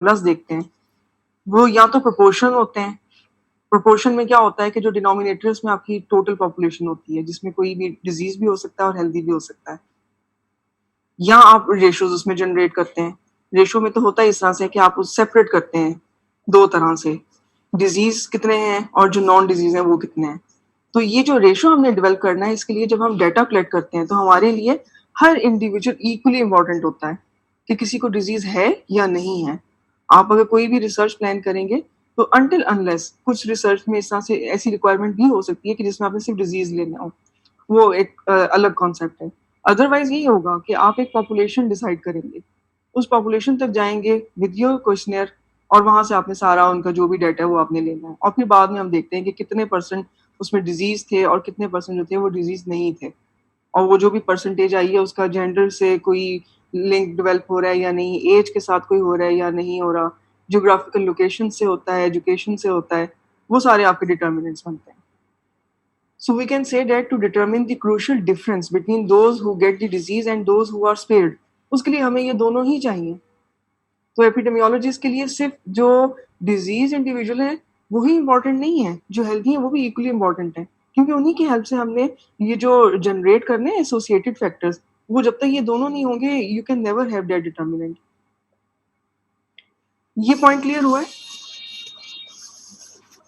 Formulas देखते हैं वो या तो प्रोपोर्शन होते हैं। प्रोपोर्शन में क्या होता है कि जो डिनोमिनेटर्स में आपकी टोटल पॉपुलेशन होती है जिसमें कोई भी डिजीज भी हो सकता है और हेल्दी भी हो सकता है, या आप रेशोज उसमें जनरेट करते हैं। रेशो में तो होता है इस तरह से कि आप उस सेपरेट करते हैं दो तरह से, डिजीज कितने हैं और जो नॉन डिजीज हैं वो कितने हैं। तो ये जो रेशो हमने डेवलप करना है इसके लिए जब हम डाटा कलेक्ट करते हैं तो हमारे लिए हर इंडिविजुअल इक्वली इंपॉर्टेंट होता है कि किसी को डिजीज है या नहीं है। आप अगर कोई भी रिसर्च प्लान करेंगे तो अनटिल अनलेस कुछ रिसर्च में इस तरह से ऐसी रिक्वायरमेंट भी हो सकती है कि जिसमें आपने सिर्फ डिजीज लेना हो, वो एक अलग कॉन्सेप्ट है। अदरवाइज यही होगा कि आप एक पॉपुलेशन डिसाइड करेंगे, उस पॉपुलेशन तक जाएंगे विद योर क्वेश्चनियर और वहां से आपने सारा उनका जो भी डाटा है वो आपने लेना है और फिर बाद में हम देखते हैं कि कितने परसेंट उसमें डिजीज थे और कितने परसेंट जो थे वो डिजीज नहीं थे। और वो जो भी परसेंटेज आई है उसका जेंडर से कोई लिंक डेवलप हो रहा है या नहीं, एज के साथ कोई हो रहा है या नहीं हो रहा, ज्योग्राफिकल लोकेशन से होता है, एजुकेशन से होता है, वो सारे आपके डिटर्मिनेंट्स बनते हैं। So we can say that to determine the crucial difference between those who get the disease and those who are spared, उसके लिए हमें ये दोनों ही चाहिए। तो एपिडेमियोलॉजिस्ट के लिए सिर्फ जो डिजीज इंडिविजुअल है वही इंपॉर्टेंट नहीं है, जो हेल्थी है वो भी इक्वली इंपॉर्टेंट है, क्योंकि उन्हीं की हेल्प से हमने ये जो जनरेट करने हैं एसोसिएटेड फैक्टर्स, वो जब तक ये दोनों नहीं होंगे you can never have that determinant. ये पॉइंट क्लियर हुआ है?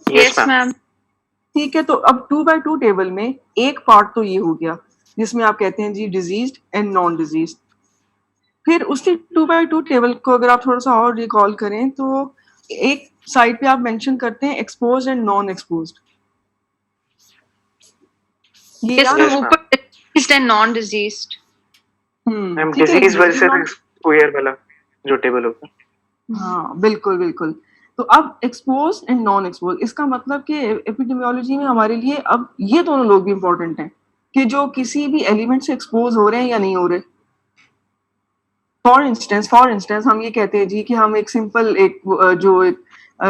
Yes ma'am. ठीक है, तो अब 2x2 टेबल में एक पार्ट तो ये हो गया जिसमें आप कहते हैं जी डिजीज एंड नॉन डिजीज। फिर उसी 2x2 टेबल को अगर आप थोड़ा सा और रिकॉल करें तो एक साइड पे आप मेंशन करते हैं एक्सपोज्ड एंड नॉन एक्सपोज्ड। ये यस याद मैम, है? ऊपर diseased and non diseased. Ma'am ठीक है, डिजीज वर्सेस एक्सपोजर वाला जो टेबल होगा। हाँ बिल्कुल बिल्कुल। तो अब एक्सपोज एंड नॉन एक्सपोज, इसका मतलब कि एपिडेमियोलॉजी में हमारे लिए अब ये दोनों लोग भी इंपॉर्टेंट हैं कि जो किसी भी एलिमेंट से एक्सपोज हो रहे हैं या नहीं हो रहे। फॉर इंस्टेंस हम ये कहते हैं जी कि हम एक सिंपल एक जो एक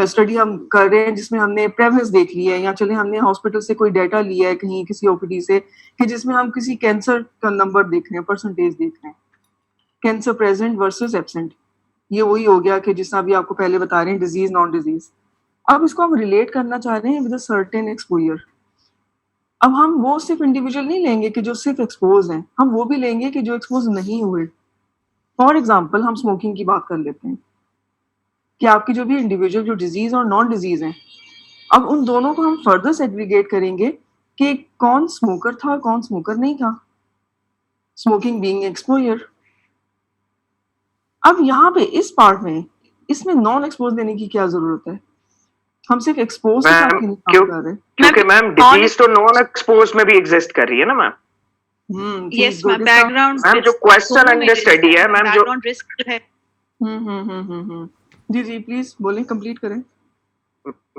स्टडी हम कर रहे हैं जिसमें हमने प्रेवलेंस देख ली है, या चले हमने हॉस्पिटल से कोई डाटा लिया है कहीं किसी ओपीडी से कि जिसमें हम किसी कैंसर का नंबर देख रहे हैं, परसेंटेज देख रहे हैं, कैंसर प्रेजेंट वर्सेस एब्सेंट। ये वही हो गया कि जिसना भी आपको पहले बता रहे हैं डिजीज नॉन डिजीज। अब इसको हम रिलेट करना चाह रहे हैं विद अ सर्टेन एक्सपोजर। अब हम वो सिर्फ इंडिविजुअल नहीं लेंगे कि जो सिर्फ एक्सपोज हैं, हम वो भी लेंगे कि जो एक्सपोज नहीं हुए। फॉर एग्जाम्पल हम स्मोकिंग की बात कर लेते हैं कि आपकी जो भी इंडिविजुअल जो डिजीज और नॉन डिजीज हैं, अब उन दोनों को हम फर्दर सेग्रीगेट करेंगे कि कौन स्मोकर था और कौन स्मोकर नहीं था, स्मोकिंग बीइंग एक्सपोजर। अब यहाँ पे इस पार्ट में इसमें नॉन एक्सपोज देने की क्या जरूरत है? हम सिर्फ एक्सपोज के साथ क्यों नहीं काम कर रहे? क्योंकि मैम डिजीज तो नॉन एक्सपोज में भी एग्जिस्ट कर रही है ना ma'am. Yes ma'am, background ma'am जो क्वेश्चन एंड स्टडी है मैम, जो बैकग्राउंड रिस्क है। जी जी प्लीज बोलें, कंप्लीट करें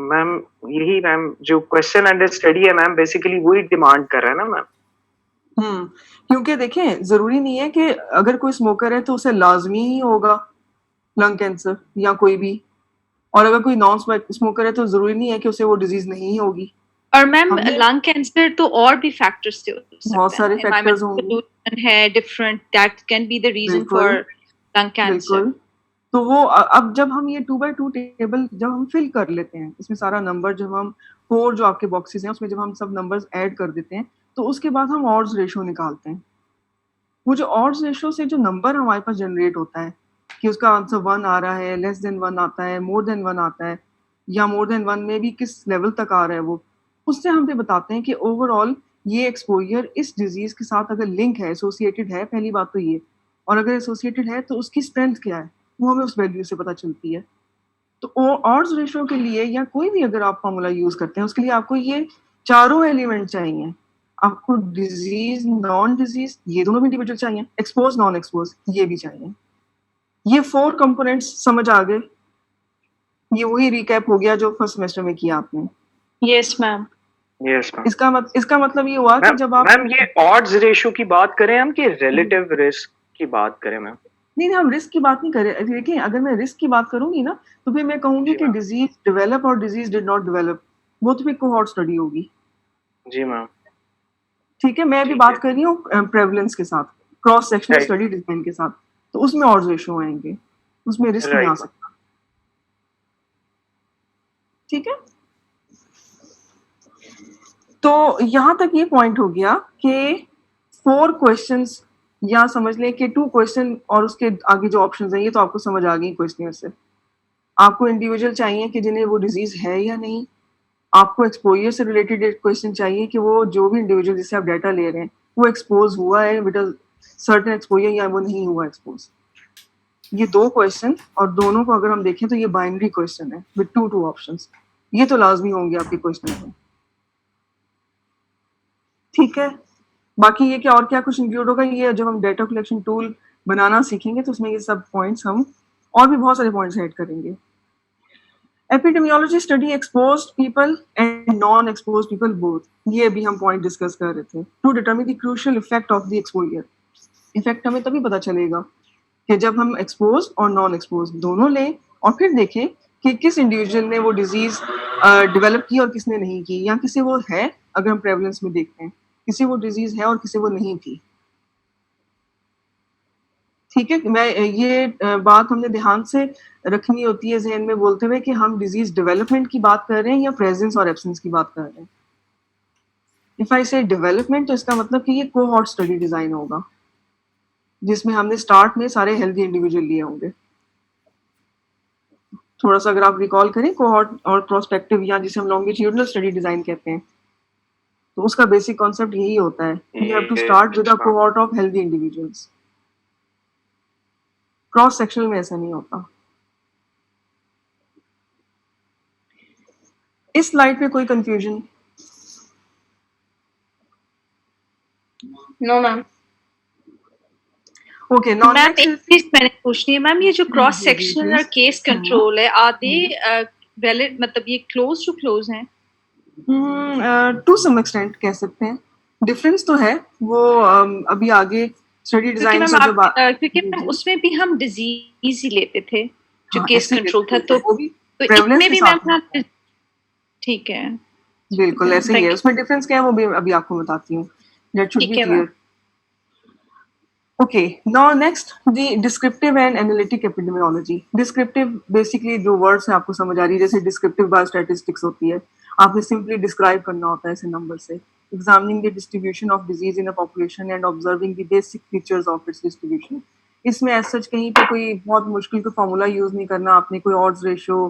मैम। यही मैम जो क्वेश्चन एंड स्टडी है मैम, बेसिकली वही डिमांड कर रहा है ना मैम। क्योंकि देखें जरूरी नहीं है कि अगर कोई स्मोकर है तो उसे लाजमी ही होगा लंग कैंसर या कोई भी, और अगर कोई नॉन स्मोकर है तो जरूरी नहीं है कि उसे वो डिजीज नहीं होगी। और मैम लंग कैंसर तो और भी फैक्टर्स से हो सकते हैं, बहुत सारे फैक्टर्स होंगे है different, that can be the reason for lung cancer. तो वो अब जब हम ये 2x2 टेबल जब हम फिल कर लेते हैं, इसमें सारा नंबर जब हम 4 जो आपके बॉक्सेस हैं उसमें जब हम सब नंबर्स ऐड कर देते हैं तो उसके बाद हम ऑड्स रेशो निकालते हैं। वो जो ऑड्स रेशो से जो नंबर हमारे पास जनरेट होता है कि उसका आंसर 1 आ रहा है, लेस देन 1 आता है, मोर देन 1 आता है, या मोर देन 1 में भी किस लेवल तक आ रहा है, वो उससे हम पे बताते हैं कि ओवरऑल ये एक्सपोजर इस डिजीज के साथ अगर लिंक है, एसोसिएटेड है, पहली बात तो ये, और अगर एसोसिएटेड है तो उसकी स्ट्रेंथ क्या है वो हमें उस वैल्यू से पता चलती है। तो ऑड्स रेशो के लिए या कोई भी अगर आप फॉर्मूला यूज करते हैं उसके लिए आपको ये चारों एलिमेंट चाहिए। आपको डिजीज नॉन डिजीज ये दोनों भी इंडिविजुअल चाहिए, एक्सपोज नॉन एक्सपोज ये भी चाहिए। ये 4 कंपोनेंट्स समझ आ गए? ये वही रिकैप हो गया जो फर्स्ट सेमेस्टर में किया आपने। Yes ma'am. Yes ma'am. इसका मतलब ये हुआ कि जब आप मैम ये ऑड्स रेशियो की बात करें हम कि रिलेटिव रिस्क की बात करें मैम? नहीं हम रिस्क की बात नहीं कर रहे। देखिए अगर मैं रिस्क की बात करूंगी ना तो फिर मैं कहूंगी कि डिजीज डेवलप और डिजीज डिड नॉट डेवलप, वो तो फिर कोहॉर्ट स्टडी होगी। जी मैम। ठीक है, मैं अभी बात कर रही हूँ प्रेवलेंस के साथ, क्रॉस सेक्शनल स्टडी डिजाइन के साथ, तो उसमें ऑड्स रेशियो आएंगे, उसमें रिस्क नहीं आ सकता। ठीक है, तो यहाँ तक ये पॉइंट हो गया कि 4 क्वेश्चंस या समझ लें कि 2 क्वेश्चन और उसके आगे जो ऑप्शंस हैं ये तो आपको समझ आ गई क्वेश्चन से। आपको इंडिविजुअल चाहिए कि जिन्हें वो डिजीज है या नहीं, आपको एक्सपोजर से रिलेटेड एक क्वेश्चन चाहिए कि वो जो भी इंडिविजुअल जिससे आप डाटा ले रहे हैं वो एक्सपोज हुआ है विद अ सर्टेन एक्सपोजर या वो नहीं हुआ एक्सपोज। ये 2 क्वेश्चन और दोनों को अगर हम देखें तो ये बाइनरी क्वेश्चन है विद 2 ऑप्शंस। ये तो लाजमी होंगे आपके क्वेश्चन में, ठीक है। बाकी ये क्या और क्या कुछ इंक्लूड होगा, ये जब हम डेटा कलेक्शन टूल बनाना सीखेंगे तो उसमें ये सब पॉइंट्स हम और भी बहुत सारे पॉइंट्स ऐड करेंगे। Epidemiology study exposed people and non exposed people both, ये अभी हम पॉइंट डिस्कस कर रहे थे। To determine the crucial effect of the exposure, effect हमें तभी पता चलेगा कि जब हम एक्सपोज और नॉन एक्सपोज दोनों लें और फिर देखें कि किस इंडिविजुअल ने वो डिजीज डेवलप की और किसने नहीं की, या किसी वो है अगर हम प्रेवलेंस में देखते हैं किसी वो डिजीज है और किसी वो नहीं थी। ठीक है, मैं ये बात हमने ध्यान से रखनी होती है जहन में बोलते हुए कि हम डिजीज डेवलपमेंट की बात कर रहे हैं या प्रेजेंस और एब्सेंस की बात कर रहे हैं। इफ आई से डेवलपमेंट तो इसका मतलब कि ये कोहॉर्ट स्टडी डिजाइन होगा जिसमें हमने स्टार्ट में सारे हेल्दी इंडिविजुअल लिए होंगे। थोड़ा सा अगर आप रिकॉल करें कोहॉर्ट और प्रोस्पेक्टिव या जिसे हम लॉन्गिट्यूडनल स्टडी डिजाइन कहते हैं, तो उसका बेसिक कॉन्सेप्ट यही होता है, you have to start with a cohort of healthy individuals. Cross sectional में ऐसा नहीं होता। इस स्लाइड पे कोई confusion? No ma'am. Okay, now ma'am next एक चीज मैंने पूछनी है मैम, ये जो क्रॉस सेक्शनल और केस कंट्रोल है आदि वैलिड मतलब ये क्लोज टू क्लोज हैं? टू सम एक्सटेंट कह सकते हैं। डिफरेंस तो है वो अभी आगे स्टडी डिजाइन से जो बात, क्योंकि मैम उसमें भी हम डिजीज ही लेते थे जो हाँ, केस ऐसे कंट्रोल था, लेते थे, वो भी तो prevalence इसमें के भी साथ मैम होता है। ठीक है। बिल्कुल ऐसे ही है। उसमें डिफरेंस क्या है वो भी अभी आपको बताती हूँ। दैट शुड बी ठीक है ma'am. Clear. Okay, now next the descriptive and analytic epidemiology. Descriptive basically जो words है आपको समझ आ रही है, जैसे descriptive biostatistics होती है, आपने simply describe करना होता है ऐसे number से, examining the distribution of disease in a population and observing the basic features of its distribution. इसमें as such कहीं पे कोई बहुत मुश्किल का formula use नहीं करना आपने, कोई odds ratio,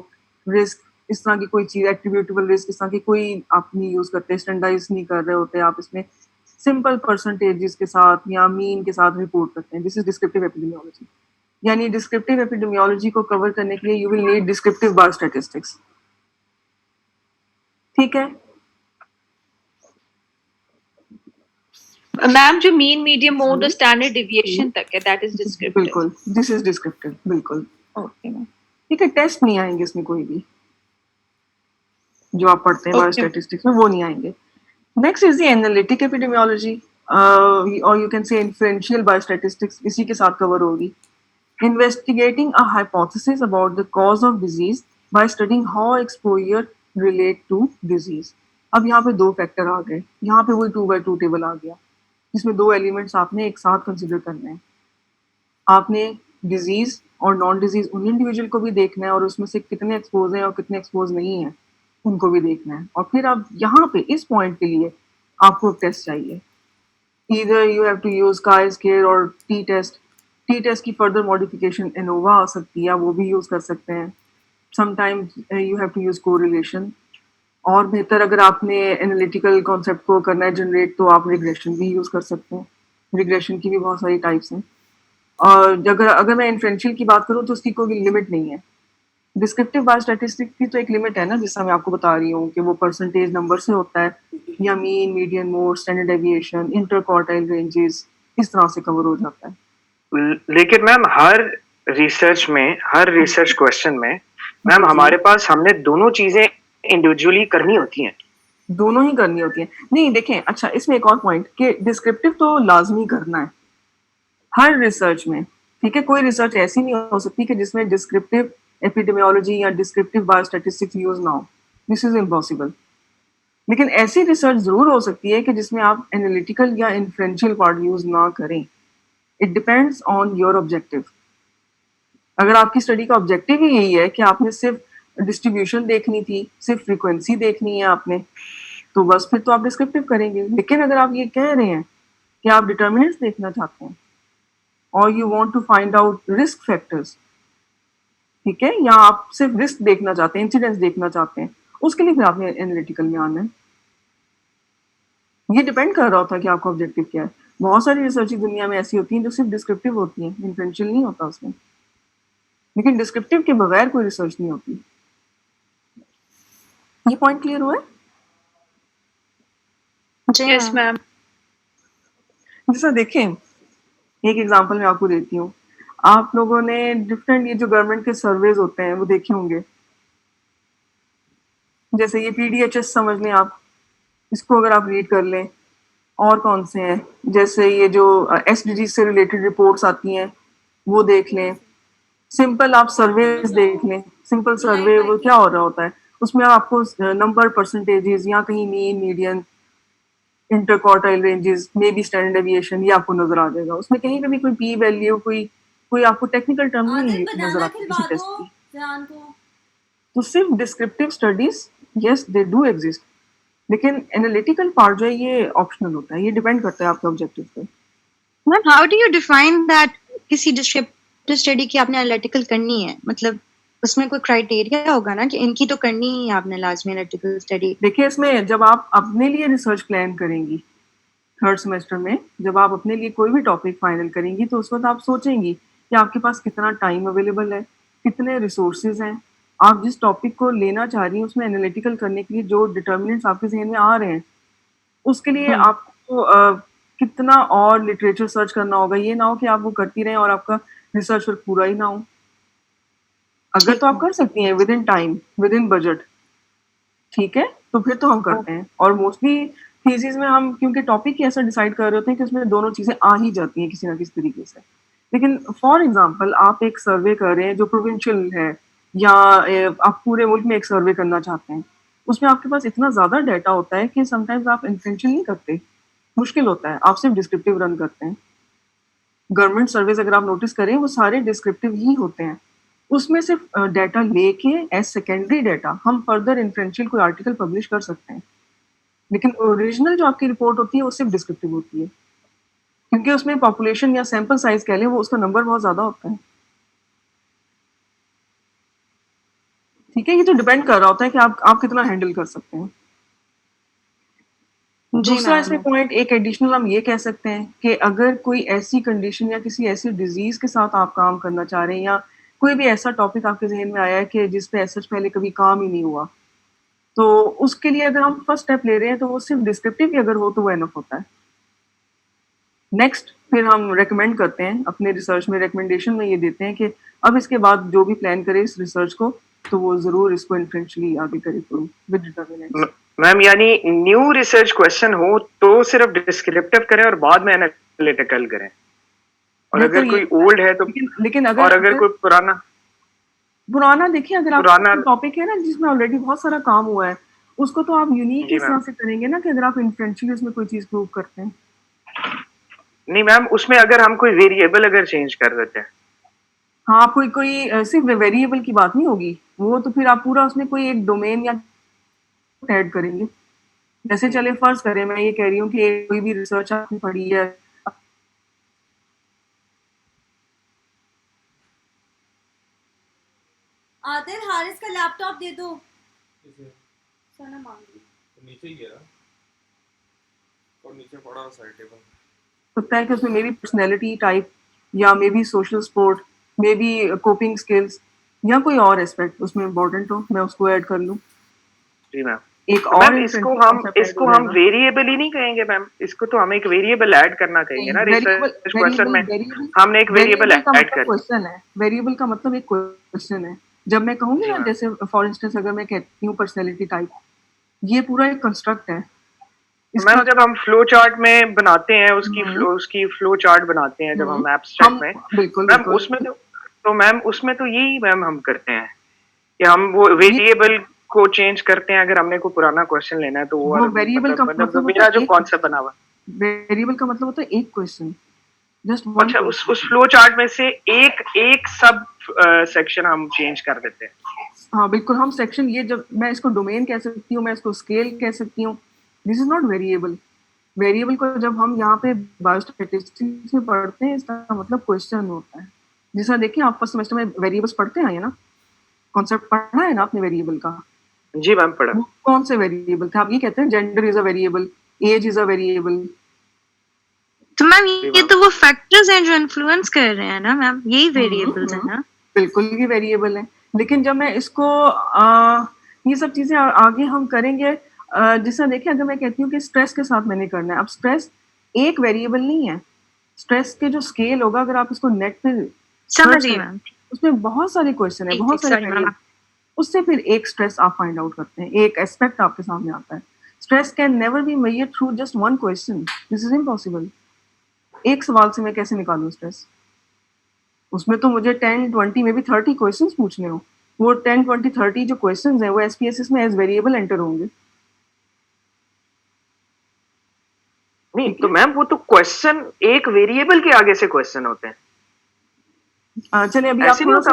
risk इस तरह की कोई चीज, attributable risk इस तरह की कोई आप नहीं यूज करते, स्टैंडर्डाइज नहीं कर रहे होते आप, इसमें सिंपल परसेंटेजेस के साथ या मीन के साथ रिपोर्ट करते हैं। This is descriptive epidemiology. यानी डिस्क्रिप्टिव एपिडेमियोलॉजी को कवर करने के लिए you will need descriptive biostatistics. ठीक है मैम, जो मीन मीडियम मोड और स्टैंडर्ड डेविएशन तक है दैट इज डिस्क्रिप्टिव। बिल्कुल, दिस इज डिस्क्रिप्टिव, बिल्कुल। Okay ma'am. ठीक है, टेस्ट नहीं आएंगे इसमें कोई भी जो आप पढ़ते हैं बायोस्टैटिस्टिक्स में, वो नहीं आएंगे। Next is the analytic epidemiology, or you can say inferential biostatistics, इसी के साथ cover होगी। Investigating a hypothesis about the cause of disease by studying how exposure relate to disease. अब यहाँ पे 2 फैक्टर आ गए, यहाँ पे वही 2x2 टेबल आ गया, जिसमें 2 एलिमेंट्स आपने एक साथ कंसिडर करने हैं। आपने डिजीज और नॉन डिजीज उन इंडिविजुअल को भी देखना है और उसमें से कितने एक्सपोज हैं और कितने एक्सपोज नहीं है उनको भी देखना है। और फिर आप यहाँ पे इस पॉइंट के लिए आपको टेस्ट चाहिए, either you have to use chi-square और t-test। t-test की फर्दर मॉडिफिकेशन एनोवा आ सकती है, वो भी यूज कर सकते हैं। Sometimes you have to use correlation, और बेहतर अगर आपने एनालिटिकल कॉन्सेप्ट को करना है जनरेट तो आप रिग्रेशन भी यूज कर सकते हैं। रिग्रेशन की भी बहुत सारी टाइप्स हैं। और अगर मैं इन्फ्रेंशियल की बात करूँ तो उसकी कोई लिमिट नहीं है। डिस्क्रिप्टिव बायोस्टैटिस्टिक्स की तो एक लिमिट है ना, जिससे मैं आपको बता रही हूँ कि वो परसेंटेज नंबर से होता है या mean, median, mode, standard deviation, interquartile ranges, इस तरह से कवर हो जाता है। लेकिन मैम हर रिसर्च क्वेश्चन में मैम हमारे पास हमने दोनों चीजें इंडिविजुअली करनी होती हैं। दोनों ही करनी होती है। नहीं देखें, अच्छा इसमें एक और पॉइंट कि डिस्क्रिप्टिव तो लाजमी करना है हर रिसर्च में। ठीक है, कोई रिसर्च ऐसी नहीं हो सकती कि जिसमें डिस्क्रिप्टिव एपिडेमियोलॉजी या डिस्क्रिप्टिव बायोस्टैटिस्टिक्स यूज ना हो, दिस इज इम्पॉसिबल। लेकिन ऐसी रिसर्च जरूर हो सकती है कि जिसमें आप एनालिटिकल या इन्फ्रेंशियल पार्ट यूज ना करें। It depends on your objective. अगर आपकी स्टडी का ऑब्जेक्टिव ही यही है कि आपने सिर्फ डिस्ट्रीब्यूशन देखनी थी, सिर्फ फ्रीक्वेंसी देखनी है आपने, तो बस फिर तो आप डिस्क्रिप्टिव करेंगे। लेकिन अगर आप ये कह रहे हैं कि आप डिटर्मिनेंट्स देखना चाहते हैं और you want to find out risk factors, ठीक है, या आप सिर्फ रिस्क देखना चाहते हैं, इंसिडेंट्स देखना चाहते हैं, उसके लिए फिर आपने एनालिटिकल में आना है। ये डिपेंड कर रहा होता है कि आपका ऑब्जेक्टिव क्या है। बहुत सारी रिसर्च दुनिया में ऐसी होती हैं जो सिर्फ डिस्क्रिप्टिव होती हैं, इन्फ्लुएंशियल नहीं होता उसमें। लेकिन डिस्क्रिप्टिव के बगैर कोई रिसर्च नहीं होती। ये पॉइंट क्लियर हुआ है? Yes ma'am. जैसा देखें, एक एग्जांपल मैं आपको देती हूँ। आप लोगों ने डिफरेंट ये जो गवर्नमेंट के सर्वेज होते हैं वो देखे होंगे। जैसे ये पीडीएचएस समझ लें आप, इसको अगर आप रीड कर लें। और कौन से हैं, जैसे ये जो एसडीजी से रिलेटेड रिपोर्ट्स आती हैं वो देख लें। सिंपल आप सर्वेज देख लें। सिंपल सर्वे वो क्या हो रहा होता है, उसमें आपको नंबर, परसेंटेजेस या कहीं mean, median, interquartile ranges, may be standard deviation, ये आपको नजर आ जाएगा। उसमें कहीं पे भी कोई पी वैल्यू, कोई आपको टेक्निकल टर्म नहीं नजर आती किसी टेस्ट की। तो सिर्फ descriptive studies, yes they do exist, लेकिन एनालिटिकल पार्ट जो है ये ऑप्शनल होता है। ये डिपेंड करता है आपके ऑब्जेक्टिव पे। Ma'am how do you define that किसी डिस्क्रिप्टिव स्टडी की आपने एनालिटिकल करनी है? मतलब उसमें कोई क्राइटेरिया होगा ना कि इनकी तो करनी ही है आपने लाजमी एनालिटिकल स्टडी। देखिए, इसमें जब आप अपने लिए रिसर्च प्लान करेंगी थर्ड सेमेस्टर में, जब आप अपने लिए कोई भी टॉपिक फाइनल करेंगी, तो उस वक्त आप सोचेंगी कि आपके पास कितना टाइम अवेलेबल है, कितने रिसोर्सेज हैं, आप जिस टॉपिक को लेना चाह रही हैं उसमें एनालिटिकल करने के लिए जो डिटर्मिनेंट्स आपके जहन में आ रहे हैं, उसके लिए आपको कितना और लिटरेचर सर्च करना होगा। ये ना हो कि आप वो करती रहें और आपका रिसर्च वर्क पूरा ही ना हो। अगर तो आप कर सकती हैं with in time, with in budget, ठीक है, तो फिर तो हम करते हैं। और मोस्टली थीसिस में हम क्योंकि टॉपिक ही ऐसा डिसाइड कर रहे होते हैं कि उसमें दोनों चीजें आ ही जाती हैं किसी ना किसी तरीके से। लेकिन फॉर एग्जांपल आप एक सर्वे कर रहे हैं जो प्रोविंशियल है, या आप पूरे मुल्क में एक सर्वे करना चाहते हैं, उसमें आपके पास इतना ज्यादा डाटा होता है कि समटाइम्स आप इंटेंशन नहीं करते, मुश्किल होता है, आप सिर्फ डिस्क्रिप्टिव रन करते हैं। गवर्नमेंट सर्वेज अगर आप नोटिस करें वो सारे डिस्क्रिप्टिव ही होते हैं। उसमें सिर्फ डाटा लेके एज सेकेंडरी डाटा हम फर्दर इन्फ्लुएंशियल कोई आर्टिकल पब्लिश कर सकते हैं, लेकिन ओरिजिनल जो आपकी रिपोर्ट होती है वो सिर्फ डिस्क्रिप्टिव होती है, क्योंकि उसमें पॉपुलेशन या सैंपल साइज कह लें, वो उसका नंबर बहुत ज्यादा होता है। ठीक है, ये तो डिपेंड कर रहा होता है कि आप कितना हैंडल कर सकते हैं। दूसरा इसमें पॉइंट एक एडिशनल हम ये कह सकते हैं कि अगर कोई ऐसी कंडीशन या किसी ऐसी डिजीज के साथ आप काम करना चाह रहे हैं, या कोई भी ऐसा टॉपिक आपके जहन में आया है कि जिस पे ऐसा पहले कभी काम ही नहीं हुआ, तो उसके लिए अगर हम फर्स्ट स्टेप ले रहे हैं तो वो सिर्फ डिस्क्रिप्टिव ही अगर हो तो वो एनफ होता है। नेक्स्ट फिर हम रेकमेंड करते हैं अपने रिसर्च में, रिकमेंडेशन में ये देते हैं कि अब इसके बाद जो भी प्लान करे इस रिसर्च को, तो वो जरूर इसको इन्फ्लुएंशियली आगे करे थ्रू विद डिटरमिनेंट्स। मैम यानी न्यू रिसर्च क्वेश्चन हो तो सिर्फ डिस्क्रिप्टिव करें और बाद में एनालिटिकल करें, और अगर कोई ओल्ड है तो, लेकिन अगर कोई पुराना देखिए, अगर आपका टॉपिक है ना जिसमें ऑलरेडी बहुत सारा काम हुआ है, उसको तो आप यूनिक इस तरह से करेंगे ना कि अगर आप इन्फ्लुएंशियली उसमें कोई चीज प्रूव करते हैं। नहीं मैम, उसमें अगर हम कोई वेरिएबल अगर चेंज कर देते हैं, हाँ, कोई सिर्फ वेरिएबल की बात नहीं होगी, वो तो फिर आप पूरा उसमें कोई एक डोमेन या ऐड करेंगे। जैसे चले फर्ज करें, मैं ये कह रही हूँ कि कोई भी रिसर्च आपने पढ़ी है, आदिल हारिस का लैपटॉप दे दो। सोना मांग रही तो नीचे ही है ना, और नीचे पड़ा साइड टेबल। सकता है कि उसमें मे बी पर्सनैलिटी टाइप, या may be social support, may be coping skills, या कोई और एस्पेक्ट उसमें इम्पोर्टेंट हो, मैं उसको ऐड कर लूँ। जी मैम। एक तो और इसको हम वेरिएबल ही नहीं कहेंगे मैम, इसको तो हम एक वेरिएबल ऐड करना कहेंगे ना रिसर्च क्वेश्चन में। हमने एक वेरिएबल ऐड कर, क्वेश्चन है, वेरिएबल का मतलब एक क्वेश्चन है। जब मैं कहूंगी ना, जैसे फॉर इंस्टेंस अगर मैं कहती हूँ पर्सनैलिटी टाइप, ये पूरा एक कंस्ट्रक्ट है। मैम जब हम फ्लो चार्ट में बनाते हैं उसकी फ्लो चार्ट बनाते हैं, जब हम एब्स्ट्रैक्ट में, मैम उसमें तो मैम उसमें तो यही मैम हम करते हैं कि हम वो वेरिएबल को चेंज करते हैं। अगर हमने कोई पुराना क्वेश्चन लेना है तो वो वेरिएबल का मतलब मेरा जो कॉन्सेप्ट बना हुआ, वेरिएबल का मतलब होता है एक क्वेश्चन, जस्ट वन। अच्छा, उस फ्लो चार्ट में से एक सब सेक्शन हम चेंज कर देते हैं। हाँ बिल्कुल, हम सेक्शन ये जब मैं इसको डोमेन कह सकती हूँ, मैं इसको स्केल कह सकती हूँ, this is not variable. Variable को जब हम यहाँ पे बायोस्टैटिस्टिक्स में पढ़ते हैं, इसका मतलब क्वेश्चन होता है। जैसा देखिए आप फर्स्ट सेमेस्टर में वेरिएबल्स पढ़ते हैं ना, कॉन्सेप्ट पढ़ा है ना आपने वेरिएबल का? जी मैम पढ़ा। वो कौन से वेरिएबल थे? आप ये कहते हैं gender is a variable, age is a variable. तो मैम ये तो वो फैक्टर्स हैं जो इन्फ्लुएंस कर रहे हैं ना मैम, यही वेरिएबल्स हैं ना? बिल्कुल ये वेरिएबल है, लेकिन जब मैं इसको ये सब चीजें आगे हम करेंगे। जैसा देखिए, अगर मैं कहती हूँ कि स्ट्रेस के साथ मैंने करना है, अब स्ट्रेस एक वेरिएबल नहीं है। स्ट्रेस के जो स्केल होगा, अगर आप इसको नेट पे समझ गई मैम। उसमें बहुत सारे क्वेश्चन है, बहुत सारे variable, उससे फिर एक स्ट्रेस आप फाइंड आउट करते हैं, एक एस्पेक्ट आपके सामने आता है। Stress can never be measured through just one question, this is impossible. एक सवाल से मैं कैसे निकालूं स्ट्रेस? उसमें तो मुझे 10, 20 में भी 30 क्वेश्चंस पूछने हो। वो 10, 20, 30 जो क्वेश्चंस हैं वो एसपीएसएस में एज वेरिएबल एंटर होंगे। नहीं तो मैम वो तो क्वेश्चन एक वेरिएबल के आगे से क्वेश्चन होते हैं। चलिए अभी आप थोड़ा सा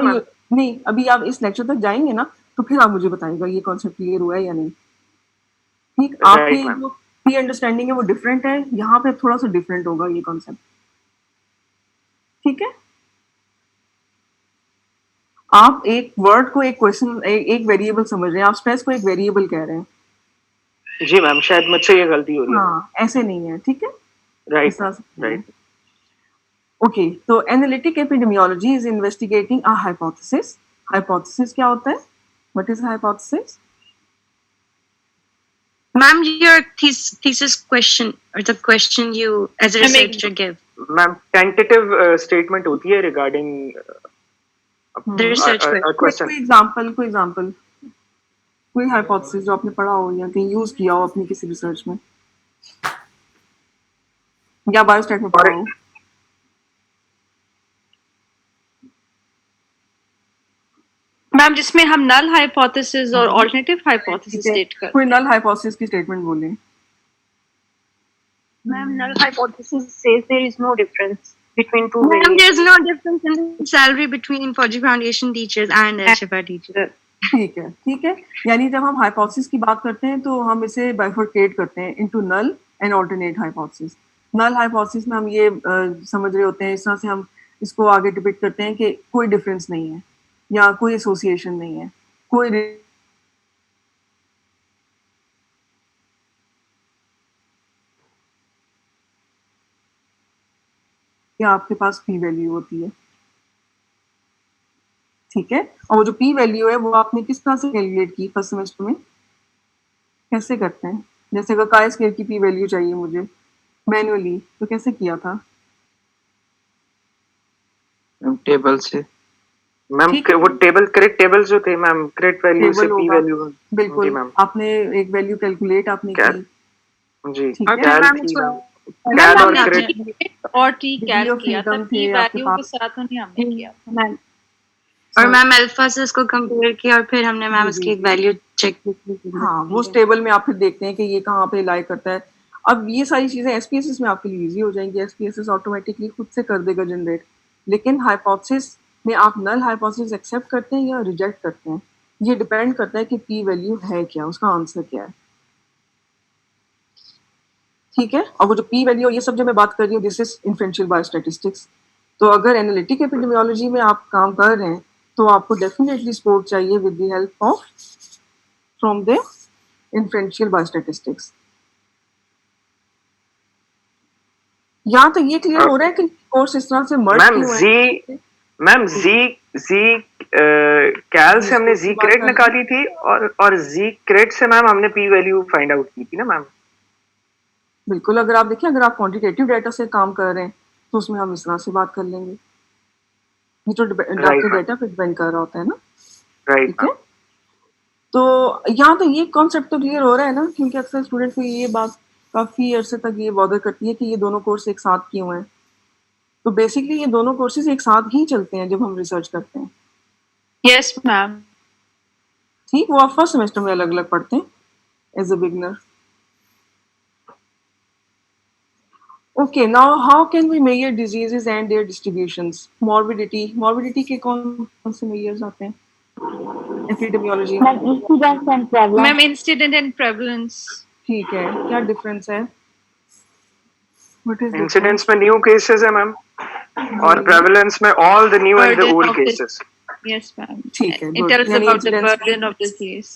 नहीं, अभी आप इस लेक्चर तक जाएंगे ना, तो फिर आप मुझे बताइएगा ये कॉन्सेप्ट क्लियर हुआ है या नहीं। ठीक, आपकी जो प्री अंडरस्टैंडिंग है वो डिफरेंट है, यहाँ पे थोड़ा सा डिफरेंट होगा ये कॉन्सेप्ट। ठीक है, आप एक वर्ड को एक क्वेश्चन, एक वेरिएबल समझ रहे हैं, आप स्ट्रेस को एक वेरिएबल कह रहे हैं। जी मैम, शायद मुझसे ये गलती हो रही है। हाँ, ऐसे नहीं है। ठीक है, राइट राइट। ओके, तो analytic epidemiology is investigating a hypothesis. Hypothesis क्या होता है? What is hypothesis? Ma'am, your thesis question or the question you as a researcher give. Ma'am, tentative statement होती है regarding the research question. कोई example, कोई hypothesis जो आपने पढ़ा हो या कहीं यूज किया हो अपनी किसी रिसर्च में, या बायोस्टैट में पढ़ा हो। मैम जिसमें हम नल हाइपोथेसिस और अल्टरनेटिव हाइपोथेसिस स्टेट करते हैं। कोई नल हाइपोथेसिस की स्टेटमेंट बोलें। Ma'am, null hypothesis says there is no difference between two variables. variables. There's no difference in salary between Fauji Foundation teachers and Shifa teachers. ठीक है, ठीक है। यानी जब हम हाइपोथेसिस की बात करते हैं तो हम इसे बाइफरकेट करते हैं into null and alternate hypothesis. Null hypothesis में हम ये समझ रहे होते हैं, इस तरह से हम इसको आगे डिपिक्ट करते हैं कि कोई डिफरेंस नहीं है या कोई एसोसिएशन नहीं है, कोई या आपके पास पी वैल्यू होती है। ठीक है, और वो जो पी वैल्यू है वो आपने किस तरह से कैलकुलेट की फर्स्ट सेमेस्टर में? कैसे करते हैं? जैसे अगर काय स्क्वायर की पी वैल्यू चाहिए मुझे मैन्युअली, तो कैसे किया था? टेबल से। मैम वो टेबल, करेक्ट टेबल जो थे मैम, करेक्ट वैल्यू से पी वैल्यू। बिल्कुल मैम, आपने एक वैल्यू कैलकुलेट आपने की। जी, कैल और करेक्ट और टी कैल किया था, पी वैल्यू के साथ नहीं हमने किया था। और मैम अल्फा से इसको कंपेयर किया और फिर हमने मैम इसकी एक वैल्यू चेक की। हाँ, वो टेबल में आप फिर देखते हैं कि ये कहाँ पे लाई करता है। अब ये सारी चीजें एसपीएसएस में आपके लिए इजी हो जाएंगी, एसपीएसएस ऑटोमेटिकली खुद से कर देगा जनरेट। लेकिन हाइपोथेसिस में आप नल हाइपोथेसिस एक्सेप्ट करते हैं या रिजेक्ट करते हैं, ये डिपेंड करता है कि पी वैल्यू है क्या, उसका आंसर क्या है। ठीक है, और वो जो पी वैल्यू ये सब जो मैं बात कर रही हूँ, दिस इज इन्फ्रेंशियल बायोस्टैटिस्टिक्स। तो अगर एनालिटिक एपिडेमियोलॉजी में आप काम कर रहे हैं तो आपको डेफिनेटली सपोर्ट चाहिए with the help of from the inferential biostatistics. यहाँ तो ये क्लियर हो रहा है कि कोर्स इस तरह से मर्ज क्यों है। मैम जी कैल से हमने जी क्रेट निकाली थी और जी क्रेट से मैम हमने पी वैल्यू फाइंड आउट की थी ना मैम। बिल्कुल, अगर आप देखिए, अगर आप क्वांटिटेटिव डाटा से काम कर रहे हैं तो उसमें हम इस तरह से बात कर लेंगे। ये तो आपके डाटा पे डिपेंड कर रहा होता है ना। ठीक है, तो यहाँ तो ये कॉन्सेप्ट तो क्लियर हो रहा है ना, क्योंकि अक्सर स्टूडेंट को ये बात काफी अरसे तक ये बॉदर करती है कि ये दोनों कोर्स एक साथ क्यों हैं। तो बेसिकली ये दोनों कोर्सेज एक साथ ही चलते हैं जब हम रिसर्च करते हैं। Yes ma'am. ठीक, वो आप फर्स्ट सेमेस्टर में अलग अलग पढ़ते हैं as a beginner. Okay, now how can we measure diseases and their distributions? Morbidity के कौन से measures आते हैं? Epidemiology Ma'am, incidence and prevalence. Ma'am incident and prevalence. ठीक है, क्या डिफरेंस है? व्हाट इज इंसिडेंस में न्यू केसेस है मैम, और प्रेवलेंस में all the new and the Burden old of the- cases. Yes, ma'am. ठीक है, It good. tells यानी about the incidence burden of disease.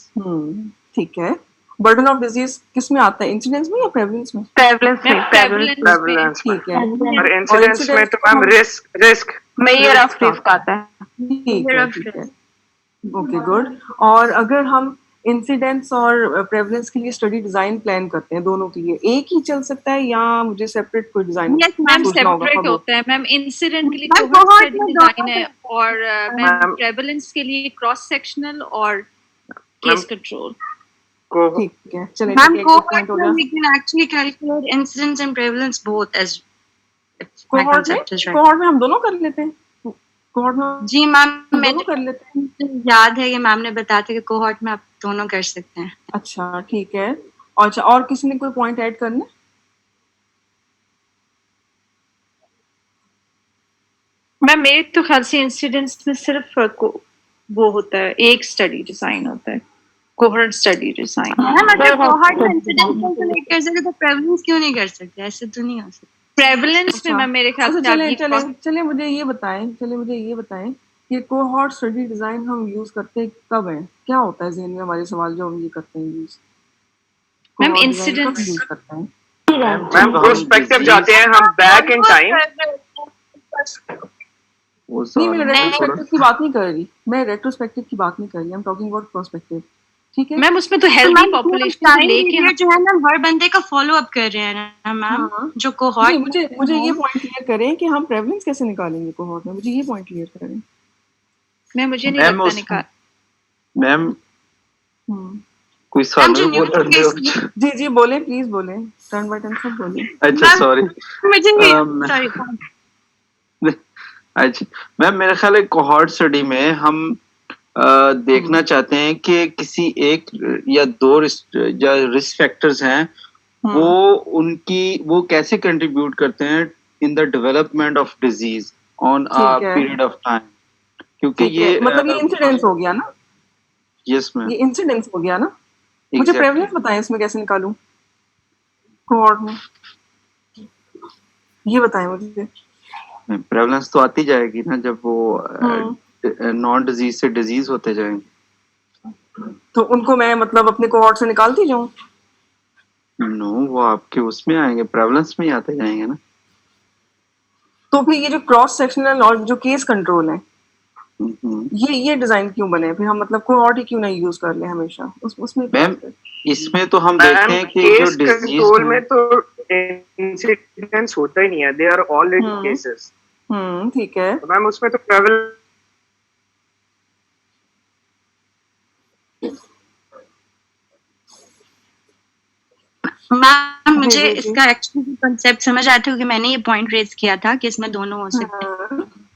ठीक है. बर्डन ऑफ डिजीज किस में आता है, इंसिडेंस में या प्रेवलेंस में? Prevalence Ma'am, prevalence में. प्रेवलेंस में. ठीक है, और इंसिडेंस में तो ma'am risk Measure of risk आता है. ठीक है, ठीक है. Okay, good. और अगर हम इंसिडेंस और प्रेवलेंस के लिए स्टडी डिजाइन प्लान करते हैं दोनों के लिए, एक ही चल सकता है या मुझे सेपरेट कोई डिजाइन Yes, मैम सोचना होगा? सेपरेट होता है मैम. इंसिडेंट के लिए Ma'am, कोहॉर्ट cohort स्टडी में डिजाइन है, दोनों और मैम Ma'am. प्रेवलेंस के लिए क्रॉस सेक्शनल और केस कंट्रोल. को ठीक है, चलिए. Ma'am, ठीक है, एक पॉइंट cohort हो में गया. we can actually calculate incidence and prevalence both as if my cohort में concept is right. कोहॉर्ट में हम दोनों कर लेते हैं. कोहॉर्ट में जी मैम, हम मैं दोनों कर लेते हैं. मुझे याद है कि मैम ने बताया था कि कोहॉर्ट में आप दोनों कर सकते हैं. अच्छा, ठीक है. अच्छा, और किसी ने कोई पॉइंट ऐड करना है? मैम मेरे तो ख्याल से इंसिडेंट्स में सिर्फ वो होता है, एक स्टडी डिजाइन होता है, कोहॉर्ट स्टडी डिजाइन. मैम अगर कोहॉर्ट में इंसिडेंस कैलकुलेट कर सके तो प्रेवलेंस क्यों नहीं कर सकते? ऐसे तो नहीं हो सकता. प्रेवलेंस में मैम मेरे ख्याल अच्छा, से चले मुझे ये बताएं ये कोहॉर्ट स्टडी डिजाइन हम यूज करते कब है? क्या होता है ज़हन में हमारे सवाल जो हम ये करते हैं यूज? मैम Cohort design कब इंसिडेंट्स यूज करते हैं? मैम प्रोस्पेक्टिव जाते हैं हम बैक इन टाइम. नहीं, मैं रेट्रोस्पेक्टिव की बात नहीं कर रही. I am talking about prospective. ठीक है मैम उसमें तो हेल्दी पॉपुलेशन को लेके जो है ना हर बंदे का फॉलो अप कर रहे हैं ना मैम. हाँ. जो कोहॉर्ट नहीं, मुझे ये पॉइंट क्लियर करें कि हम प्रेवलेंस कैसे निकालेंगे कोहॉर्ट में. मुझे ये पॉइंट क्लियर करें. मैं मुझे नहीं मैम लगता निकाल. मैम हम्म. कोई सवाल मैम, बोल रहे हो? जी बोले, प्लीज बोले, टर्न बाय टर्न सब बोले. अच्छा मैम, सॉरी. मुझे सॉरी. अच्छा मैम, मेरा ख्याल है कोहॉर्ट स्टडी में हम देखना चाहते हैं कि किसी एक या दो रिस्क फैक्टर्स हैं, वो कैसे कंट्रीब्यूट करते हैं in the development of disease on a period of time. क्योंकि ये मतलब ये इंसिडेंस हो गया ना. यस मैम, ये इंसिडेंस हो गया ना. मुझे प्रेवलेंस बताएं, इसमें कैसे निकालूं कोहॉर्ट में, ये बताएं मुझे. प्रेवलेंस तो आती जाएगी ना जब वो नॉन डिजीज से डिजीज होते जाएंगे. तो उनको मैं मतलब अपने कोहॉर्ट से निकालती जाऊं? नो, वो आपके उसमें आएंगे, प्रेवलेंस में ही आते जाएंगे ना. तो फिर ये जो क्रॉस सेक्शनल और जो केस कंट्रोल है, ये डिजाइन क्यों बने? फिर हम मतलब कोहॉर्ट ही क्यों नहीं यूज कर ले हमेशा उसमें? मैम इसमें तो हम देखते हैं कि जो डिजीज कंट्रोल में तो इंसिडेंस होता ही नहीं है. They are already cases. ठीक है. तो मैम उसमें तो ट्रैवल मैम मुझे इसका एक्चुअली कंसेप्ट समझ आया था क्योंकि मैंने ये पॉइंट रेज किया था कि इसमें दोनों हो सकते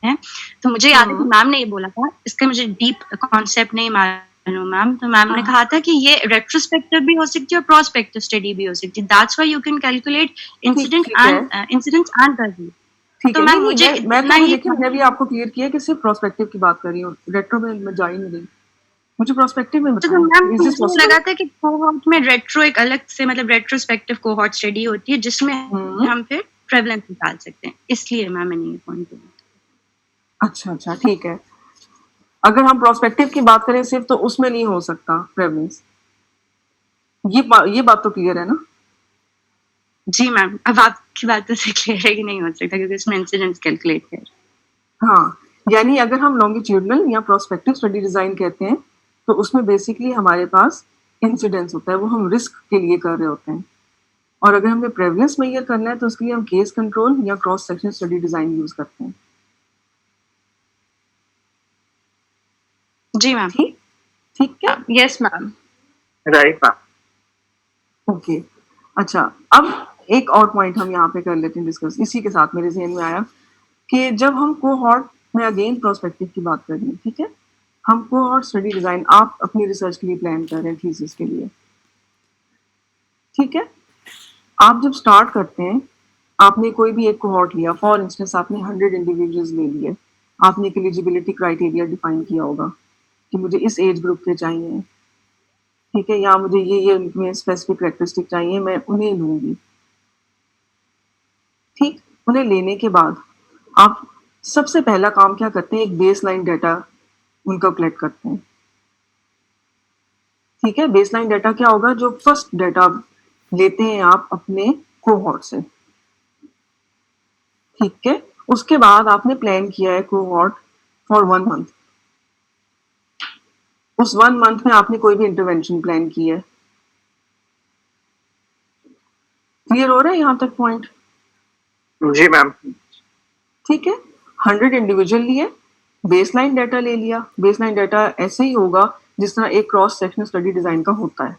हैं. तो मुझे याद है कि मैम ने ये बोला था, इसका मुझे डीप कॉन्सेप्ट नहीं मालूम मैम. तो मैम ने कहा था कि ये रेट्रोस्पेक्टिव भी हो सकती है और प्रोस्पेक्टिव स्टडी भी हो सकती है. That's why you can calculate incident and present. ठीक तो है. मैम नहीं, मुझे मैंने भी आपको क्लियर किया कि सिर्फ प्रोस्पेक्टिव की बात कर रही हूँ, रेट्रो में मैं जा ही नहीं रही. मुझे प्रोस्पेक्टिव में तो बताएं. मैम Is this मुझे possible? लगा था कि कोहॉर्ट में रेट्रो एक अलग से मतलब रेट्रोस्पेक्टिव कोहॉर्ट स्टडी होती है जिसमें हम फिर प्रेवलेंस निकाल सकते हैं. इसलिए मैम मैंने ये पॉइंट दिया. अच्छा, ठीक है. अगर हम प्रोस्पेक्टिव की बात करें सिर्फ, तो उसमें नहीं हो सकता प्रेवलेंस. ये बात तो क्लियर है ना? जी मैम, अब आपकी बातों से क्लियर है कि नहीं हो सकता क्योंकि इसमें इंसिडेंस कैलकुलेट है. हाँ, यानी अगर हम लॉन्गिट्यूडनल या प्रोस्पेक्टिव स्टडी डिजाइन कहते हैं तो उसमें बेसिकली हमारे पास इंसिडेंस होता है, वो हम रिस्क के लिए कर रहे होते हैं. और अगर हमें प्रेवलेंस मेजर करना है तो उसके लिए हम केस कंट्रोल या cross section study design use करते हैं. जी मैम. ठीक है. Yes ma'am. Right ma'am. Okay. अच्छा, अब एक और पॉइंट हम यहाँ पे कर लेते हैं डिस्कस. इसी के साथ मेरे ज़हन में आया कि जब हम कोहॉर्ट में अगेन प्रोस्पेक्टिव की बात कर रहे हैं, ठीक है, हम कोहॉर्ट स्टडी डिजाइन आप अपनी रिसर्च के लिए प्लान कर रहे हैं, थीसिस के लिए, ठीक है. आप जब स्टार्ट करते हैं, आपने कोई भी एक कोहॉर्ट लिया, फॉर इंस्टेंस आपने 100 इंडिविजुअल्स ले लिए, आपने एक एलिजिबिलिटी क्राइटेरिया डिफाइन किया होगा, कि मुझे इस एज ग्रुप के चाहिए, ठीक है, या मुझे ये उनमें स्पेसिफिक कैरेक्टरिस्टिक चाहिए, मैं उन्हें लूंगी। ठीक, उन्हें लेने के बाद आप सबसे पहला काम क्या करते हैं, एक बेसलाइन डाटा उनका कलेक्ट करते हैं। ठीक है, बेसलाइन डाटा क्या होगा, जो फर्स्ट डाटा लेते हैं आप अपने कोहॉर्ट से। ठीक है, उसके बाद आपने प्लान किया है कोहॉर्ट फॉर 1 मंथ। उस 1 मंथ में आपने कोई भी इंटरवेंशन प्लान की है। क्लियर हो रहा है यहाँ तक पॉइंट? जी मैम। ठीक है, 100 इंडिविजुअल लिए, बेसलाइन डाटा ले लिया। बेसलाइन डाटा ऐसे ही होगा जिस तरह एक क्रॉस सेक्शनल स्टडी डिजाइन का होता है,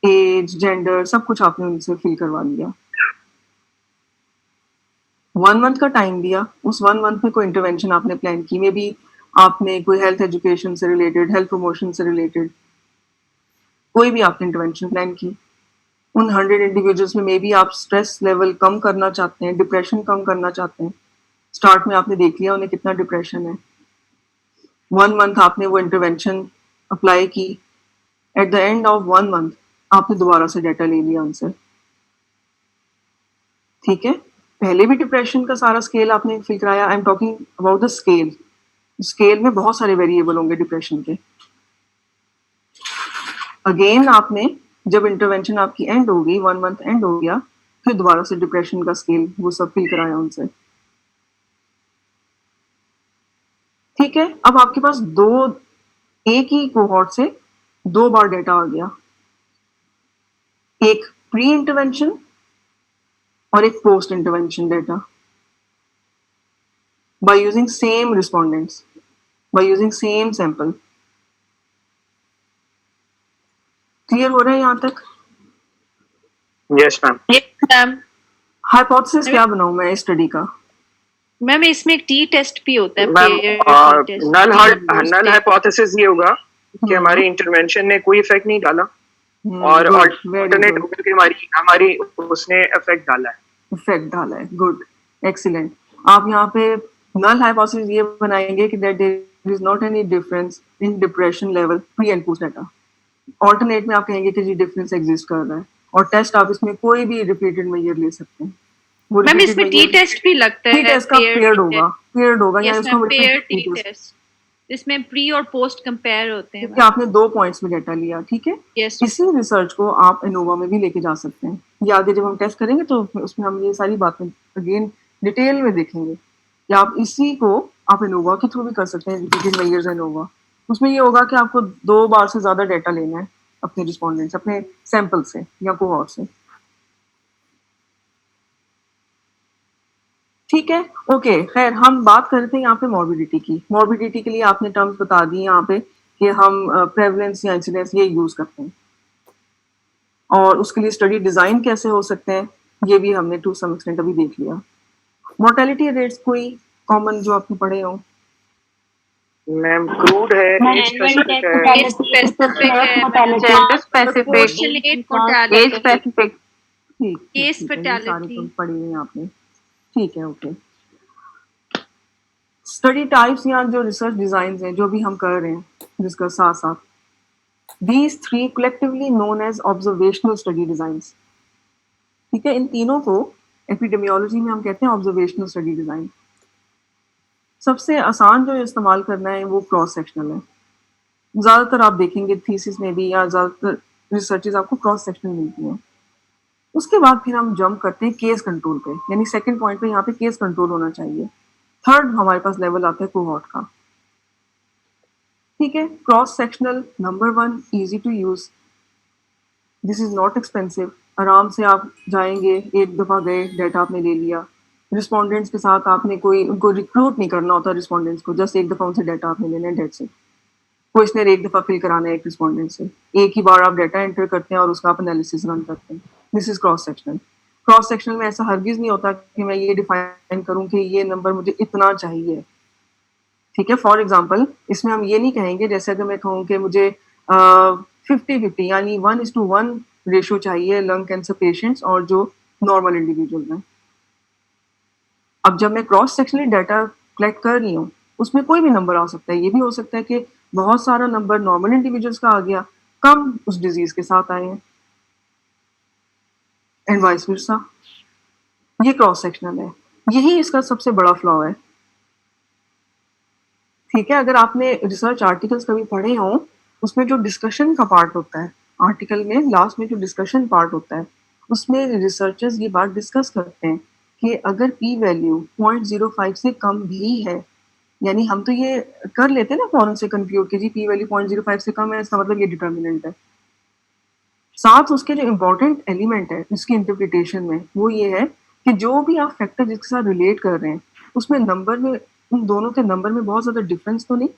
एज, जेंडर, सब कुछ आपने उनसे फिल करवा लिया। 1 मंथ का टाइम दिया, उस 1 मंथ में कोई इंटरवेंशन आपने प्लान की, मे बी आपने कोई हेल्थ एजुकेशन से रिलेटेड, हेल्थ प्रमोशन से रिलेटेड कोई भी आपने इंटरवेंशन प्लान की। उन 100 इंडिविजुअल्स में मे बी आप स्ट्रेस लेवल कम करना चाहते हैं, डिप्रेशन कम करना चाहते हैं। स्टार्ट में आपने देख लिया उन्हें कितना डिप्रेशन है। 1 मंथ आपने वो इंटरवेंशन अप्लाई की। At the end of 1 month आपने दोबारा से डाटा ले लिया उनसे। ठीक है, पहले भी डिप्रेशन का सारा स्केल आपने फिल कराया। I am talking about the scale. Scale में बहुत सारे वेरिएबल होंगे डिप्रेशन के। अगेन आपने जब इंटरवेंशन आपकी एंड हो गई, 1 मंथ एंड हो गया, फिर दोबारा से डिप्रेशन का स्केल वो सब फिल कराया उनसे। ठीक है, अब आपके पास एक ही कोहॉर्ट से 2 बार डेटा आ गया, एक प्री इंटरवेंशन और एक post intervention data, by using same respondents, by using same sample. Clear हो रहा है यहाँ तक? Yes ma'am. मैम हाइपोथेसिस क्या बनाऊं मैं इस स्टडी का? मैम इसमें एक टी टेस्ट भी होता है। मैम नल हाइपोथेसिस ये होगा कि हमारे इंटरवेंशन ने कोई इफेक्ट नहीं डाला और अल्टरनेट होकर के हमारी उसने इफेक्ट डाला है। Good, excellent. आप यहाँ पे नल हाइपोथेसिस ये बनाएंगे कि that there is not any difference in depression level pre and post data. Alternate में आप कहेंगे कि जी डिफरेंस एग्जिस्ट कर रहा है, और टेस्ट आप इसमें कोई भी रिपीटेड मेजर ले सकते हैं। मैम इसमें टी टेस्ट भी लगता है। टी टेस्ट का पेयर्ड होगा या इसको पेयर्ड टी टेस्ट, इसमें प्री और पोस्ट कंपेयर होते हैं। क्योंकि आपने 2 पॉइंट्स में डाटा लिया। ठीक है, इसी रिसर्च को आप इनोवा में भी लेके जा सकते हैं। ये आगे जब हम टेस्ट करेंगे तो उसमें हम ये सारी बातें अगेन डिटेल में देखेंगे कि आप इसी को आप इनोवा के थ्रू भी कर सकते हैं, रिपीटेड मेजर्स इनोवा। उसमें ये होगा कि आपको 2 बार से ज्यादा डाटा लेना है अपने रिस्पोंडेंट्स, अपने सैंपल से या कोहॉर्ट से। ठीक है, ओके, खैर हम बात करते हैं यहाँ पे मॉर्बिडिटी की। मॉर्बिडिटी के लिए आपने टर्म्स बता दी यहाँ पे कि हम प्रेवलेंस या इंसिडेंस ये यूज करते हैं, और उसके लिए स्टडी डिजाइन कैसे हो सकते हैं ये भी हमने टू सम एक्सटेंट अभी देख लिया। मोर्टेलिटी रेट्स कोई कॉमन जो आपने पढ़े हो? मैम क्रूड है, एज स्पेसिफिक पढ़ी हुई आपने। ठीक है, ओके। स्टडी टाइप्स या जो रिसर्च डिजाइन हैं जो भी हम कर रहे हैं डिस्कस साथ साथ, these 3 collectively known as observational study designs। ठीक है, इन तीनों को एपिडेमियोलॉजी में हम कहते हैं ऑब्जर्वेशनल स्टडी डिजाइन। सबसे आसान जो इस्तेमाल करना है वो क्रॉस सेक्शनल है। ज्यादातर आप देखेंगे थीसिस में भी या ज्यादातर रिसर्चेस आपको क्रॉस सेक्शनल मिलती हैं। उसके बाद फिर हम जंप करते हैं केस कंट्रोल पे, यानी सेकंड पॉइंट पे यहाँ पे केस कंट्रोल होना चाहिए। थर्ड हमारे पास लेवल आता है कोहॉर्ट का। ठीक है, cross sectional number 1 easy to use, this is not expensive. आराम से आप जाएंगे, एक दफा गए, डाटा आपने ले लिया। रिस्पोंडेंट्स के साथ आपने कोई उनको रिक्रूट नहीं करना होता, रिस्पोंडेंट्स को जस्ट एक दफा उनसे डाटा आपने लेना है, डेट से क्वेश्चनर एक दफा फिल कराना है एक रिस्पोंडेंट से। एक ही बार आप डाटा एंटर करते हैं और उसका आप एनालिसिस रन करते हैं। This is cross sectional. Cross sectional में ऐसा हरगिज नहीं होता कि मैं ये डिफाइन करूं कि ये नंबर मुझे इतना चाहिए। ठीक है, फॉर एग्जांपल इसमें हम ये नहीं कहेंगे, जैसे अगर मैं कहूँ कि मुझे 50-50 यानी 1:1 रेशो चाहिए लंग कैंसर पेशेंट्स और जो नॉर्मल इंडिविजुअल हैं। अब जब मैं क्रॉस सेक्शनली डाटा कलेक्ट कर रही हूँ उसमें कोई भी नंबर आ सकता है। ये भी हो सकता है कि बहुत सारा नंबर नॉर्मल इंडिविजुअल्स का आ गया, कम उस डिजीज के साथ आए हैं, एंड वाइस वर्सा। ये क्रॉस सेक्शनल है, यही इसका सबसे बड़ा फ्लॉ है। ठीक है, अगर आपने रिसर्च आर्टिकल्स कभी पढ़े हों, उसमें जो डिस्कशन का पार्ट होता है, आर्टिकल में लास्ट में जो डिस्कशन पार्ट होता है, उसमें रिसर्चर्स ये बात डिस्कस करते हैं कि अगर पी वैल्यू 0.05 से कम भी है, यानी हम तो ये कर लेते हैं ना फौरन से कंप्यूट कि जी पी वैल्यू 0.05 से कम है, इसका मतलब ये डिटर्मिनेंट है। साथ उसके जो इम्पोर्टेंट एलिमेंट है इसकी इंटरप्रिटेशन में, वो ये है कि जो भी आप फैक्टर जिसके साथ रिलेट कर रहे हैं, उसमें नंबर में, उन दोनों के नंबर में बहुत ज्यादा डिफरेंस तो नहीं।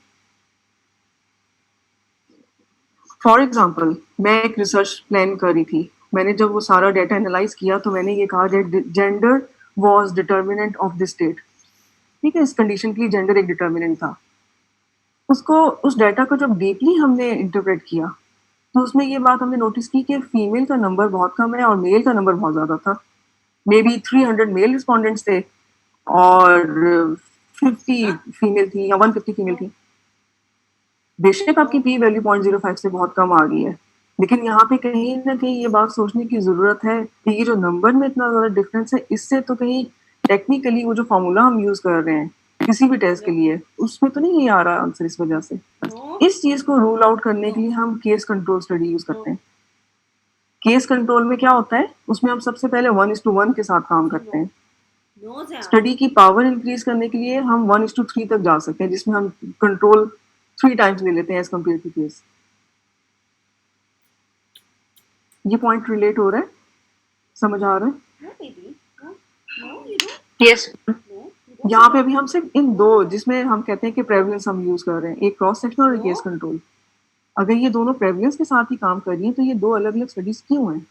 फॉर एग्जाम्पल, मैं एक रिसर्च प्लान कर रही थी, मैंने जब वो सारा डेटा एनालाइज किया तो मैंने ये कहा that gender was determinant of the state. ठीक है, इस कंडीशन के लिए जेंडर एक डिटर्मिनेंट था। उसको, उस डेटा को जब डीपली हमने इंटरप्रेट किया तो उसमें ये बात हमने नोटिस की कि फीमेल का नंबर बहुत कम है और मेल का नंबर बहुत ज्यादा था। मे बी 300 मेल रिस्पॉन्डेंट्स थे और 50 फीमेल थी या 150 फीमेल थी। बेशक आपकी पी वैल्यू 0.05 से बहुत कम आ गई है, लेकिन यहाँ पे कहीं ना कहीं ये बात सोचने की जरूरत है कि ये जो नंबर में इतना ज्यादा डिफरेंस है, इससे तो कहीं टेक्निकली वो जो फॉर्मूला हम यूज कर रहे हैं किसी भी टेस्ट के लिए, उसमें तो नहीं आ रहा आंसर इस वजह से। इस चीज को रूल आउट करने के लिए हम केस कंट्रोल स्टडी यूज करते हैं। केस कंट्रोल में क्या होता है, उसमें हम सबसे पहले 1:1 के साथ काम करते हैं। स्टडी की पावर इंक्रीज करने के लिए हम 1:3 तक जा सकते हैं, जिसमें हम कंट्रोल 3 टाइम्स ले लेते हैं एज कम्पेयर टू केस। ये पॉइंट रिलेट हो रहा है, समझ आ रहा है? यस यहाँ पे अभी हम सिर्फ इन दो, जिसमें हम कहते हैं कि प्रेवलेंस हम यूज कर रहे हैं, एक क्रॉस सेक्शन और एक केस कंट्रोल। अगर ये दोनों प्रेवलेंस के साथ ही काम कर रही हैं तो ये दो अलग अलग स्टडीज क्यों हैं?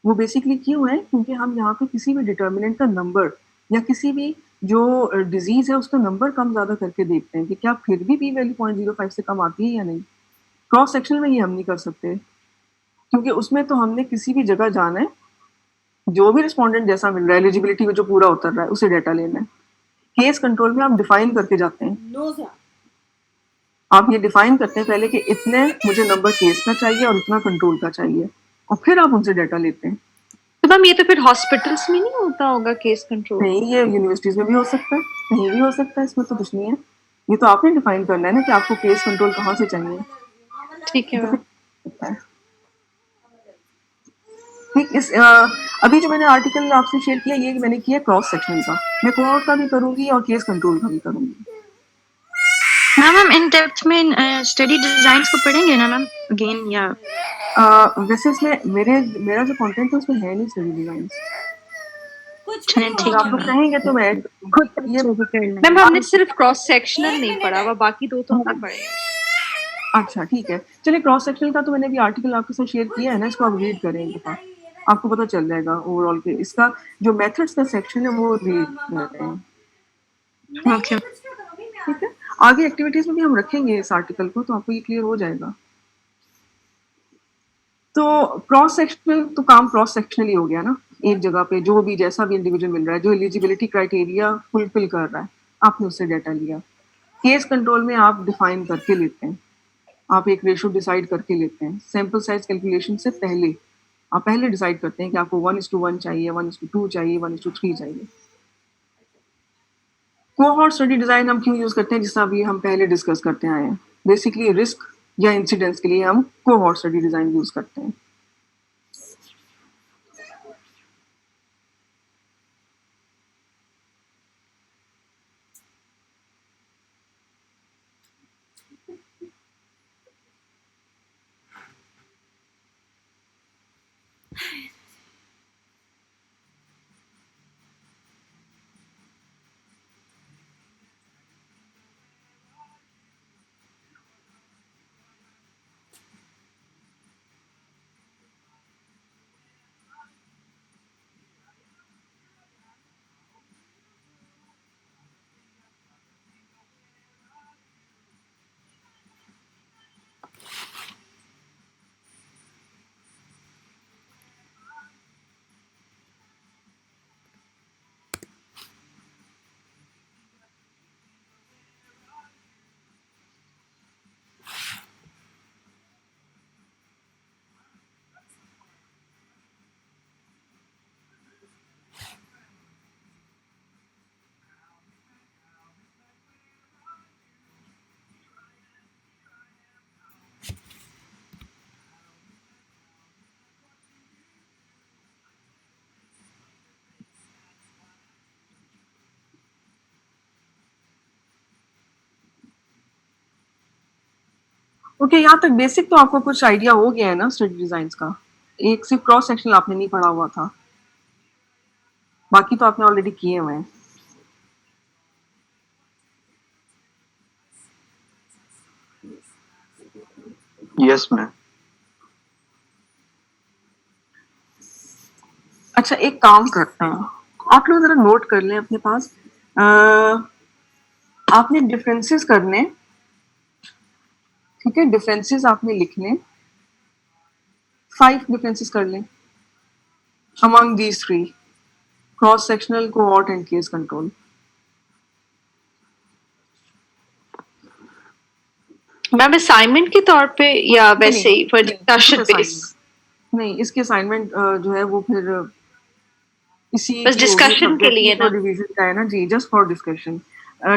वो बेसिकली क्यों है, क्योंकि हम यहाँ पे किसी भी डिटर्मिनेंट का नंबर या किसी भी जो डिजीज है उसका नंबर कम ज्यादा करके देखते हैं कि क्या फिर भी पी वैल्यू 0.05 से कम आती है या नहीं। क्रॉस सेक्शन में ये हम नहीं कर सकते, क्योंकि उसमें तो हमने किसी भी जगह जाना है, जो भी रिस्पॉन्डेंट जैसा मिल रहा है, एलिजिबिलिटी में जो पूरा उतर रहा है उसे डेटा लेना है। केस कंट्रोल में आप डिफाइन करके जाते हैं, आप ये डिफाइन करते हैं पहले कि इतने मुझे नंबर केस का चाहिए और इतना कंट्रोल का चाहिए, और फिर आप उनसे डेटा लेते हैं। तो मैम ये तो फिर हॉस्पिटल्स में नहीं होता होगा केस कंट्रोल? नहीं, ये यूनिवर्सिटीज में भी हो सकता है, कहीं भी हो सकता है, इसमें तो कुछ नहीं है। ये तो आपने डिफाइन करना है ना कि आपको केस कंट्रोल कहाँ से चाहिए। ठीक है तो मैम। फिर ठीक इस अभी जो मैंने आर्टिकल आपसे शेयर किया ये मैंने किया क्रॉस सेक्शन का, मैं कोहॉर्ट का भी करूंगी और केस कंट्रोल का भी करूंगी। मैम हम इन डेप्थ में स्टडी डिजाइन्स को पढ़ेंगे ना मैम अगेन, या वैसे इसमें मेरा जो कंटेंट है उसमें है नहीं स्टडी डिजाइन। चलें ठीक आप है लोग मैम, कहेंगे तो मैं खुद ये अच्छे से कर लेंगे। मैम हमने सिर्फ क्रॉस सेक्शनल नहीं पढ़ा हुआ, बाकी दो तो हमने पढ़े हैं। अच्छा ठीक है, चलिए क्रॉस सेक्शनल का तो मैंने भी आर्टिकल आपके साथ शेयर किया है ना, इसको आप रीड करें एक दफा, आपको पता चल जाएगा ओवरऑल के इसका जो मेथड्स का सेक्शन है वो रीड करें। ओके ठीक है, आगे एक्टिविटीज में भी हम रखेंगे इस आर्टिकल को, तो आपको ये क्लियर हो जाएगा। तो क्रॉस सेक्शनल तो काम क्रॉस सेक्शनल ही हो गया ना, एक जगह पे जो भी जैसा भी इंडिविजुअल मिल रहा है, जो एलिजिबिलिटी क्राइटेरिया फुलफिल कर रहा है, आपने उससे डाटा लिया। केस कंट्रोल में आप डिफाइन करके लेते हैं, आप एक रेशो डिसाइड करके लेते हैं सैंपल साइज कैलकुलेशन से पहले। आप पहले डिसाइड करते हैं कि आपको 1:1 चाहिए, 1:2 चाहिए, 1:3 चाहिए। कोहॉर्ट स्टडी डिजाइन हम क्यों यूज करते हैं, जिसका अभी हम पहले डिस्कस करते आए हैं। बेसिकली रिस्क या इंसिडेंस के लिए हम कोहॉर्ट स्टडी डिजाइन यूज करते हैं। ओके, यहाँ तक बेसिक तो आपको कुछ आइडिया हो गया है ना स्टडी डिजाइन्स का? एक सिर्फ क्रॉस सेक्शनल आपने नहीं पढ़ा हुआ था, बाकी तो आपने ऑलरेडी किए हुए हैं। Yes ma'am. अच्छा, एक काम करते हैं, आप लोग जरा नोट कर लें अपने पास। आपने डिफरेंसेस करने, ठीक है, डिफरेंसेस आपने लिखने, 5 डिफरेंसेस कर लें among these three: cross sectional, cohort and case control. Ma'am assignment के तौर पे या वैसे ही फॉर डिस्कशन बेस? नहीं, इसके असाइनमेंट जो है वो फिर इसी बस डिस्कशन के लिए ना, रिवीजन का है ना जी, जस्ट फॉर डिस्कशन।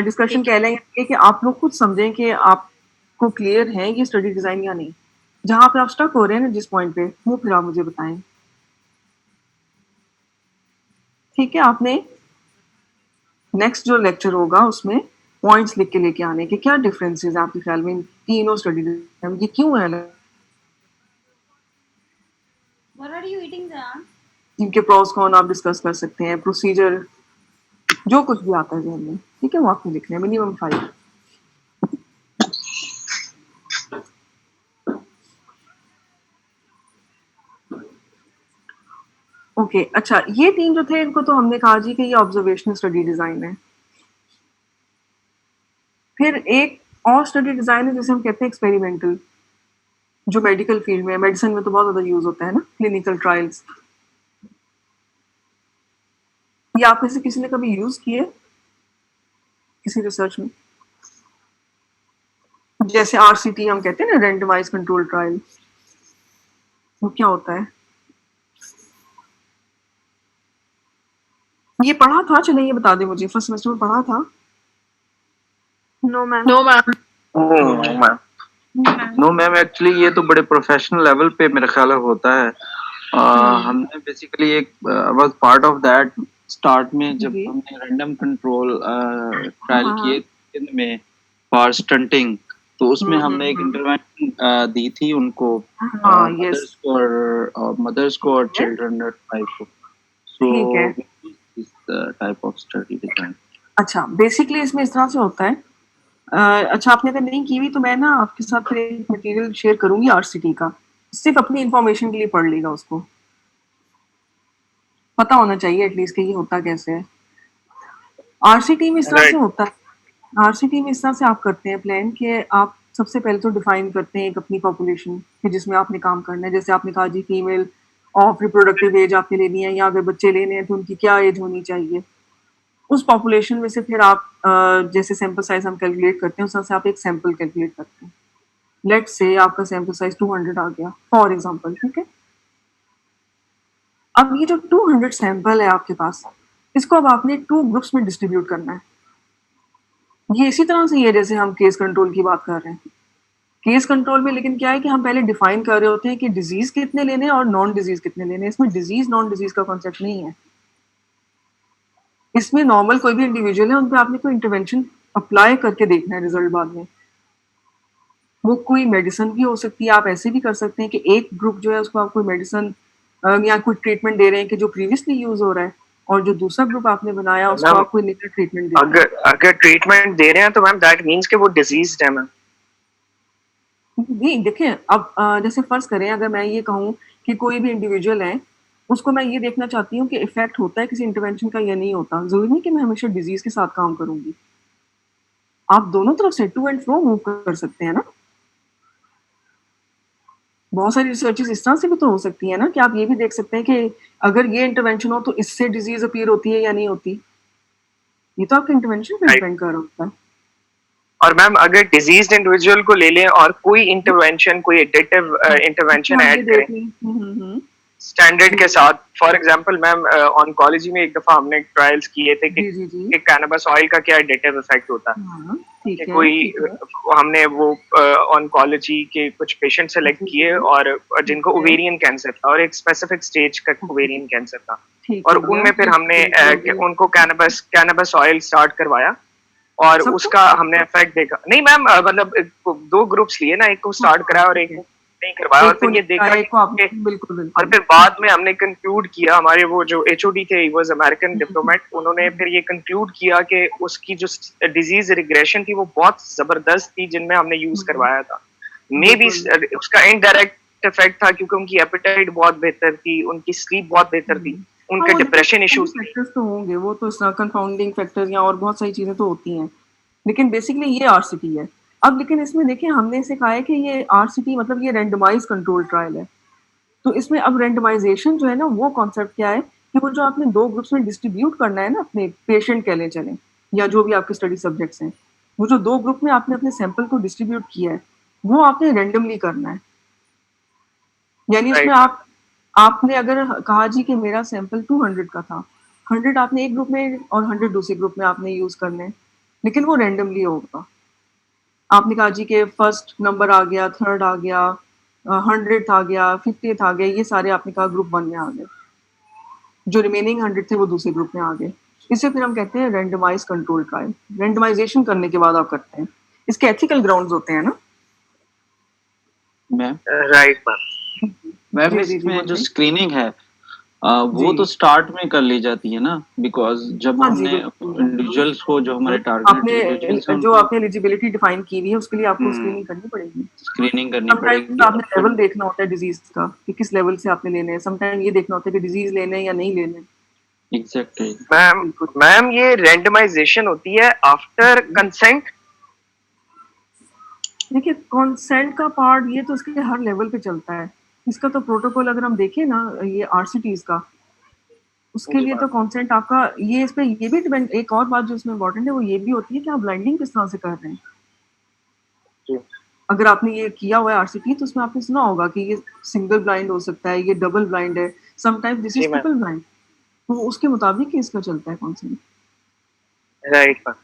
डिस्कशन कह लेंगे कि आप लोग खुद समझें कि आपको क्लियर है ये स्टडी डिजाइन या नहीं। जहां पे आप स्टक हो रहे हैं ना जिस पॉइंट पे, वो फिर आप मुझे बताएं, ठीक है? आपने नेक्स्ट जो लेक्चर होगा उसमें पॉइंट्स लिख के लेके आने के क्या डिफरेंसेस है आपके ख्याल में इन तीनों स्टडी डिजाइन, ये क्यों है, What are you eating, Zayan? इनके प्रोस कौन आप डिस्कस कर सकते हैं, प्रोसीजर जो कुछ भी आता है जहन में, ठीक है? वो आपने लिखना है, मिनिमम 5। ओके, अच्छा, ये 3 जो थे इनको तो हमने कहा जी कि ये ऑब्जर्वेशनल स्टडी डिजाइन है। फिर एक और स्टडी डिजाइन है जिसे हम कहते हैं एक्सपेरिमेंटल, जो मेडिकल फील्ड में, मेडिसिन में तो बहुत ज्यादा यूज होता है ना, क्लिनिकल ट्रायल्स। ये आप में से किसी ने कभी यूज किए किसी रिसर्च में? जैसे RCT हम कहते हैं ना, रैंडमाइज कंट्रोल ट्रायल, वो क्या होता है? ये पढ़ा था? चले ये बता दे मुझे, फर्स्ट सेमेस्टर में पढ़ा था? No, ma'am. No ma'am, no ma'am, actually ये तो बड़े प्रोफेशनल लेवल पे मेरा ख्याल है होता है। हमने बेसिकली एक was part of that start में, जब जी। हमने रैंडम कंट्रोल ट्रायल हाँ, किए में फॉर स्टंटिंग, तो उसमें हमने एक इंटरवेंशन दी थी उनको, हाँ, यस, मदर्स को और चिल्ड्रन टाइप को। ठीक है। So this type of study design. अच्छा, बेसिकली इसमें इस तरह से होता है। अच्छा, आपने अगर नहीं की हुई तो मैं ना आपके साथ फिर एक मटेरियल शेयर करूंगी RCT का, सिर्फ अपनी इंफॉर्मेशन के लिए पढ़ लेगा, उसको पता होना चाहिए एटलीस्ट कि ये होता कैसे है। RCT में इस तरह से होता है, RCT में इस तरह से आप करते हैं प्लान कि आप सबसे पहले तो डिफाइन करते हैं एक अपनी पॉपुलेशन कि जिसमें आपने काम करना है। जैसे आपने कहा जी फीमेल ऑफ रिप्रोडक्टिव एज आपने लेनी है, या अगर बच्चे लेने हैं तो उनकी क्या एज होनी चाहिए। उस पॉपुलेशन में से फिर आप जैसे सैंपल साइज हम कैलकुलेट करते हैं, उस तरह से आप एक सैंपल कैलकुलेट करते हैं। लेट्स से आपका सैंपल साइज 200 आ गया फॉर एग्जांपल, ठीक है? अब ये जो 200 सैंपल है आपके पास, इसको अब आपने 2 ग्रुप्स में डिस्ट्रीब्यूट करना है। ये इसी तरह से ही है जैसे हम केस कंट्रोल की बात कर रहे हैं। केस कंट्रोल में लेकिन क्या है कि हम पहले डिफाइन कर रहे होते हैं कि डिजीज कितने लेने हैं और नॉन डिजीज कितने लेने हैं। इसमें डिजीज नॉन डिजीज का कॉन्सेप्ट नहीं है। इसमें नॉर्मल कोई भी इंडिविजुअल है, उन पे आपने कोई इंटरवेंशन अप्लाई करके देखना है रिजल्ट बाद में। वो कोई मेडिसिन भी हो सकती है, आप ऐसे भी कर सकते हैं कि एक ग्रुप जो है उसको आप कोई मेडिसिन या कोई ट्रीटमेंट दे रहे हैं कि जो प्रीवियसली यूज हो रहा है, और जो दूसरा ग्रुप आपने बनाया उसको आप कोई नया ट्रीटमेंट दे रहे हैं। अगर ट्रीटमेंट दे रहे हैं तो मैम दैट मींस कि वो डिजीज्ड है मैम। नहीं, देखिए, अब जैसे फर्ज करें अगर मैं ये कहूँ कि कोई भी इंडिविजुअल है, उसको मैं ये देखना चाहती हूँ कि इफेक्ट होता है किसी इंटरवेंशन का या नहीं होता। जरूरी नहीं कि मैं हमेशा डिजीज के साथ काम करूंगी। आप दोनों तरफ से टू एंड फ्रो मूव कर सकते हैं ना। बहुत सारी रिसर्चेस इस तरह से भी तो हो सकती है ना कि आप ये भी देख सकते हैं कि अगर ये इंटरवेंशन हो तो इससे डिजीज अपीयर होती है या नहीं होती। ये तो आपके इंटरवेंशन पे डिपेंड कर रहा होता है। और मैम अगर डिजीज्ड इंडिविजुअल को ले लें और कोई इंटरवेंशन, कोई एडिटिव इंटरवेंशन ऐड करें स्टैंडर्ड के साथ, फॉर एग्जांपल मैम ऑन्कोलॉजी में एक दफा हमने ट्रायल्स किए थे कि कैनबिस ऑयल का क्या एडिटिव इफेक्ट होता है। ठीक है, कोई हमने वो ऑन्कोलॉजी के कुछ पेशेंट सेलेक्ट किए और जिनको ओवेरियन कैंसर था और एक स्पेसिफिक स्टेज का ओवेरियन कैंसर था, और उनमें फिर हमने उनको कैनबिस ऑयल स्टार्ट करवाया और सबको? उसका हमने इफेक्ट देखा। नहीं मैम, मतलब 2 ग्रुप्स लिए ना, एक को स्टार्ट कराया और एक को नहीं करवाया, और एक को फिर ये देखा एक को आप कि बिल्कुल और बिल्कुल फिर बाद में हमने कंक्लूड किया, हमारे वो जो एचओडी थे, ही वाज अमेरिकन डिप्लोमेट, उन्होंने फिर ये कंक्लूड किया कि उसकी जो डिजीज रिग्रेशन थी वो बहुत जबरदस्त थी जिनमें हमने यूज करवाया था। मे बी उसका इनडायरेक्ट इफेक्ट था क्योंकि उनकी एपेटाइट बहुत बेहतर थी, उनकी स्लीप बहुत बेहतर थी, उनके डिप्रेशन इश्यूज थे। फैक्टर्स तो होंगे, वो तो कंफाउंडिंग फैक्टर्स या और बहुत सारी चीजें तो होती हैं, लेकिन बेसिकली ये आरसीटी है। अब लेकिन इसमें देखिए हमने इसे कहा है कि ये आरसीटी मतलब ये रैंडमाइज कंट्रोल ट्रायल है, तो इसमें अब रैंडमाइजेशन जो है ना, वो कॉन्सेप्ट क्या है कि वो जो आपने 2 ग्रुप्स में डिस्ट्रीब्यूट करना है ना, अपने पेशेंट कह लें चलें या जो भी आपके स्टडी सब्जेक्ट्स हैं, वो जो 2 ग्रुप में आपने अपने सैंपल को डिस्ट्रीब्यूट किया है, वो आपने रैंडमली करना है। यानी उसमें आपने अगर कहा जी कि मेरा सैंपल 200 का था, 100 आपने एक ग्रुप में और 100 दूसरे ग्रुप में आपने यूज करने हैं, लेकिन वो रैंडमली होगा। आपने कहा जी कि फर्स्ट नंबर आ गया, थर्ड आ गया, 100th आ गया, 50th आ गया, ये सारे आपने कहा ग्रुप 1 में आ गए, जो रिमेनिंग 100 थे वो दूसरे ग्रुप में आ गए। इसे फिर हम कहते हैं रैंडमाइज कंट्रोल ट्रायल। रैंडमाइजेशन करने के बाद आप करते हैं, इसके एथिकल ग्राउंड्स होते हैं ना मैम। राइट मैम जी, जी, जी, इसमें जो बोलिए। स्क्रीनिंग है वो जी। तो स्टार्ट में कर ली जाती है ना, बिकॉज जब हाँ जी, हमने बिल्कुल। इंडिविजुअल्स को, जो हमारे टारगेट इंडिविजुअल्स हैं, आपने जो उनको आपने एलिजिबिलिटी डिफाइन की हुई है उसके लिए आपको स्क्रीनिंग करनी पड़ेगी। स्क्रीनिंग करनी समटाइम्स पड़ेगी। आपने लेवल देखना होता है डिजीज का कि किस लेवल से आपने लेने हैं, समटाइम ये देखना होता है कि डिजीज लेने हैं या नहीं लेने। एग्जैक्टली। मैम। बिल्कुल। मैम ये रैंडमाइजेशन होती है आफ्टर कंसेंट। देखिए कंसेंट का पार्ट ये तो उसके हर लेवल पे चलता है। इसका तो प्रोटोकॉल अगर हम देखें ना, ये आरसीटीज का, उसके लिए तो कंसेंट आपका ये इस पे ये भी डिपेंड। एक और बात जो इसमें इम्पोर्टेंट है वो ये भी होती है कि आप ब्लाइंडिंग किस तरह से कर रहे हैं। अगर आपने ये किया हुआ है आरसीटी तो उसमें आपने सुना होगा कि ये सिंगल ब्लाइंड हो सकता है, ये डबल ब्लाइंड है, sometimes this is triple blind, तो उसके मुताबिक ही इसका चलता है कंसेंट। Right ma'am.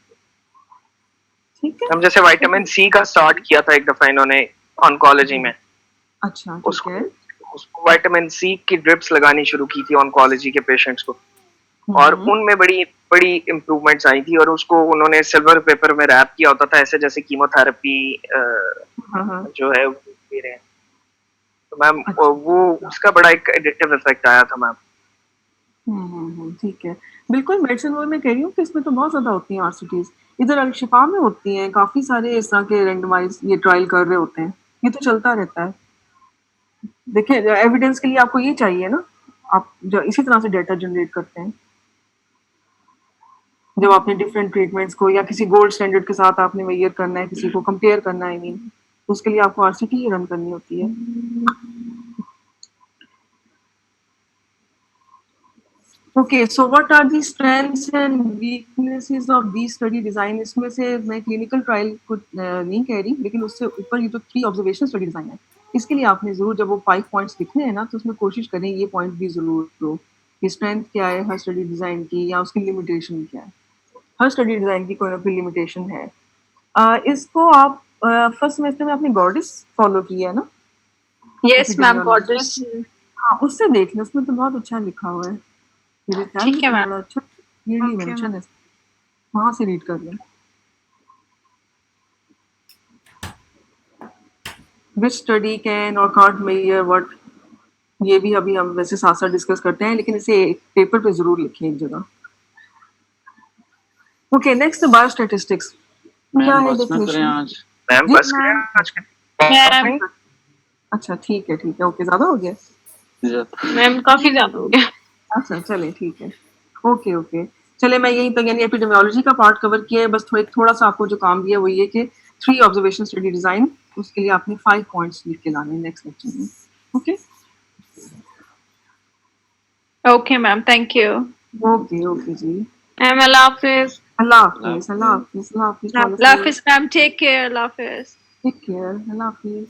ठीक है। हम जैसे विटामिन सी का स्टार्ट किया था एक दफा इन्होंने ऑन्कोलॉजी में। अच्छा ठीक है। उसको विटामिन सी की ड्रिप्स लगानी शुरू की थी ऑन्कोलॉजी के पेशेंट्स को, और उनमें बड़ी बड़ी इम्प्रूवमेंट्स आई थी, और उसको उन्होंने सिल्वर पेपर में रैप किया होता था ऐसे जैसे कीमोथेरेपी जो है वो दे रहे हैं। तो मैम वो उसका बड़ा एक एडिक्टिव इफेक्ट आया था मैम। ठीक है। बिल्कुल मेडिसिन वर्ल्ड में कह रही हूँ कि इसमें तो बहुत ज्यादा होती हैं आरसीटीज। इधर अल-शिफा में होती हैं काफी सारे इस तरह के रैंडमाइज ये ट्रायल कर रहे होते हैं, ये तो चलता रहता है। देखिए एविडेंस के लिए आपको ये चाहिए ना, आप जो इसी तरह से डेटा जनरेट करते हैं। जब आपने डिफरेंट ट्रीटमेंट्स को या किसी गोल्ड स्टैंडर्ड के साथ आपने मेजर करना है, किसी को कंपेयर करना है, आई मीन, तो उसके लिए आपको आरसीटी ही रन करनी होती है। Okay, so what are the strengths and weaknesses of the study design? इसमें से मैं क्लिनिकल ट्रायल को नहीं कह रही, लेकिन उससे ऊपर ये जो 3 ऑब्जर्वेशन स्टडी डिजाइन है, इसके लिए आपने जरूर जब वो 5 पॉइंट्स लिखने हैं ना, तो उसमें कोशिश करें ये पॉइंट भी जरूर लो कि स्ट्रेंथ क्या है हर स्टडी डिजाइन की, या उसकी लिमिटेशन क्या है। हर स्टडी डिजाइन की कोई ना कोई लिमिटेशन है। इसको आप फर्स्ट सेमेस्टर में आपने गॉर्डिस फॉलो किया है ना? यस मैम, गॉर्डिस। हाँ, उससे देख लें, उसमें तो बहुत अच्छा लिखा हुआ है। ठीक है मैम। अच्छा क्लियरली मेंशन है, वहां से रीड कर लें। Which study can or can't measure what, ये भी अभी हम वैसे साथ साथ डिस्कस करते हैं, लेकिन इसे एक पेपर पे जरूर लिखें एक जगह। Okay, next biostatistics. क्या है डेफिनेशन? मैम बस करें। अच्छा ठीक है ओके, ज्यादा हो गया मैम, काफी ज्यादा हो गया। अच्छा चले ठीक है, ओके चले, मैं यही तक यानी एपिडेमियोलॉजी का पार्ट कवर किया है। बस थोड़ा सा आपको जो काम दिया वो ये कि 3 ऑब्जर्वेशन स्टडी डिजाइन, उसके लिए आपने 5 पॉइंट्स लिख के लाने नेक्स्ट लेक्चर में। Okay okay ma'am, thank you. Okay जी। मैम अल्लाह हाफिज। अल्लाह हाफिज। अल्लाह हाफिज मैम, टेक केयर। अल्लाह हाफिज। Take care. अल्लाह हाफिज।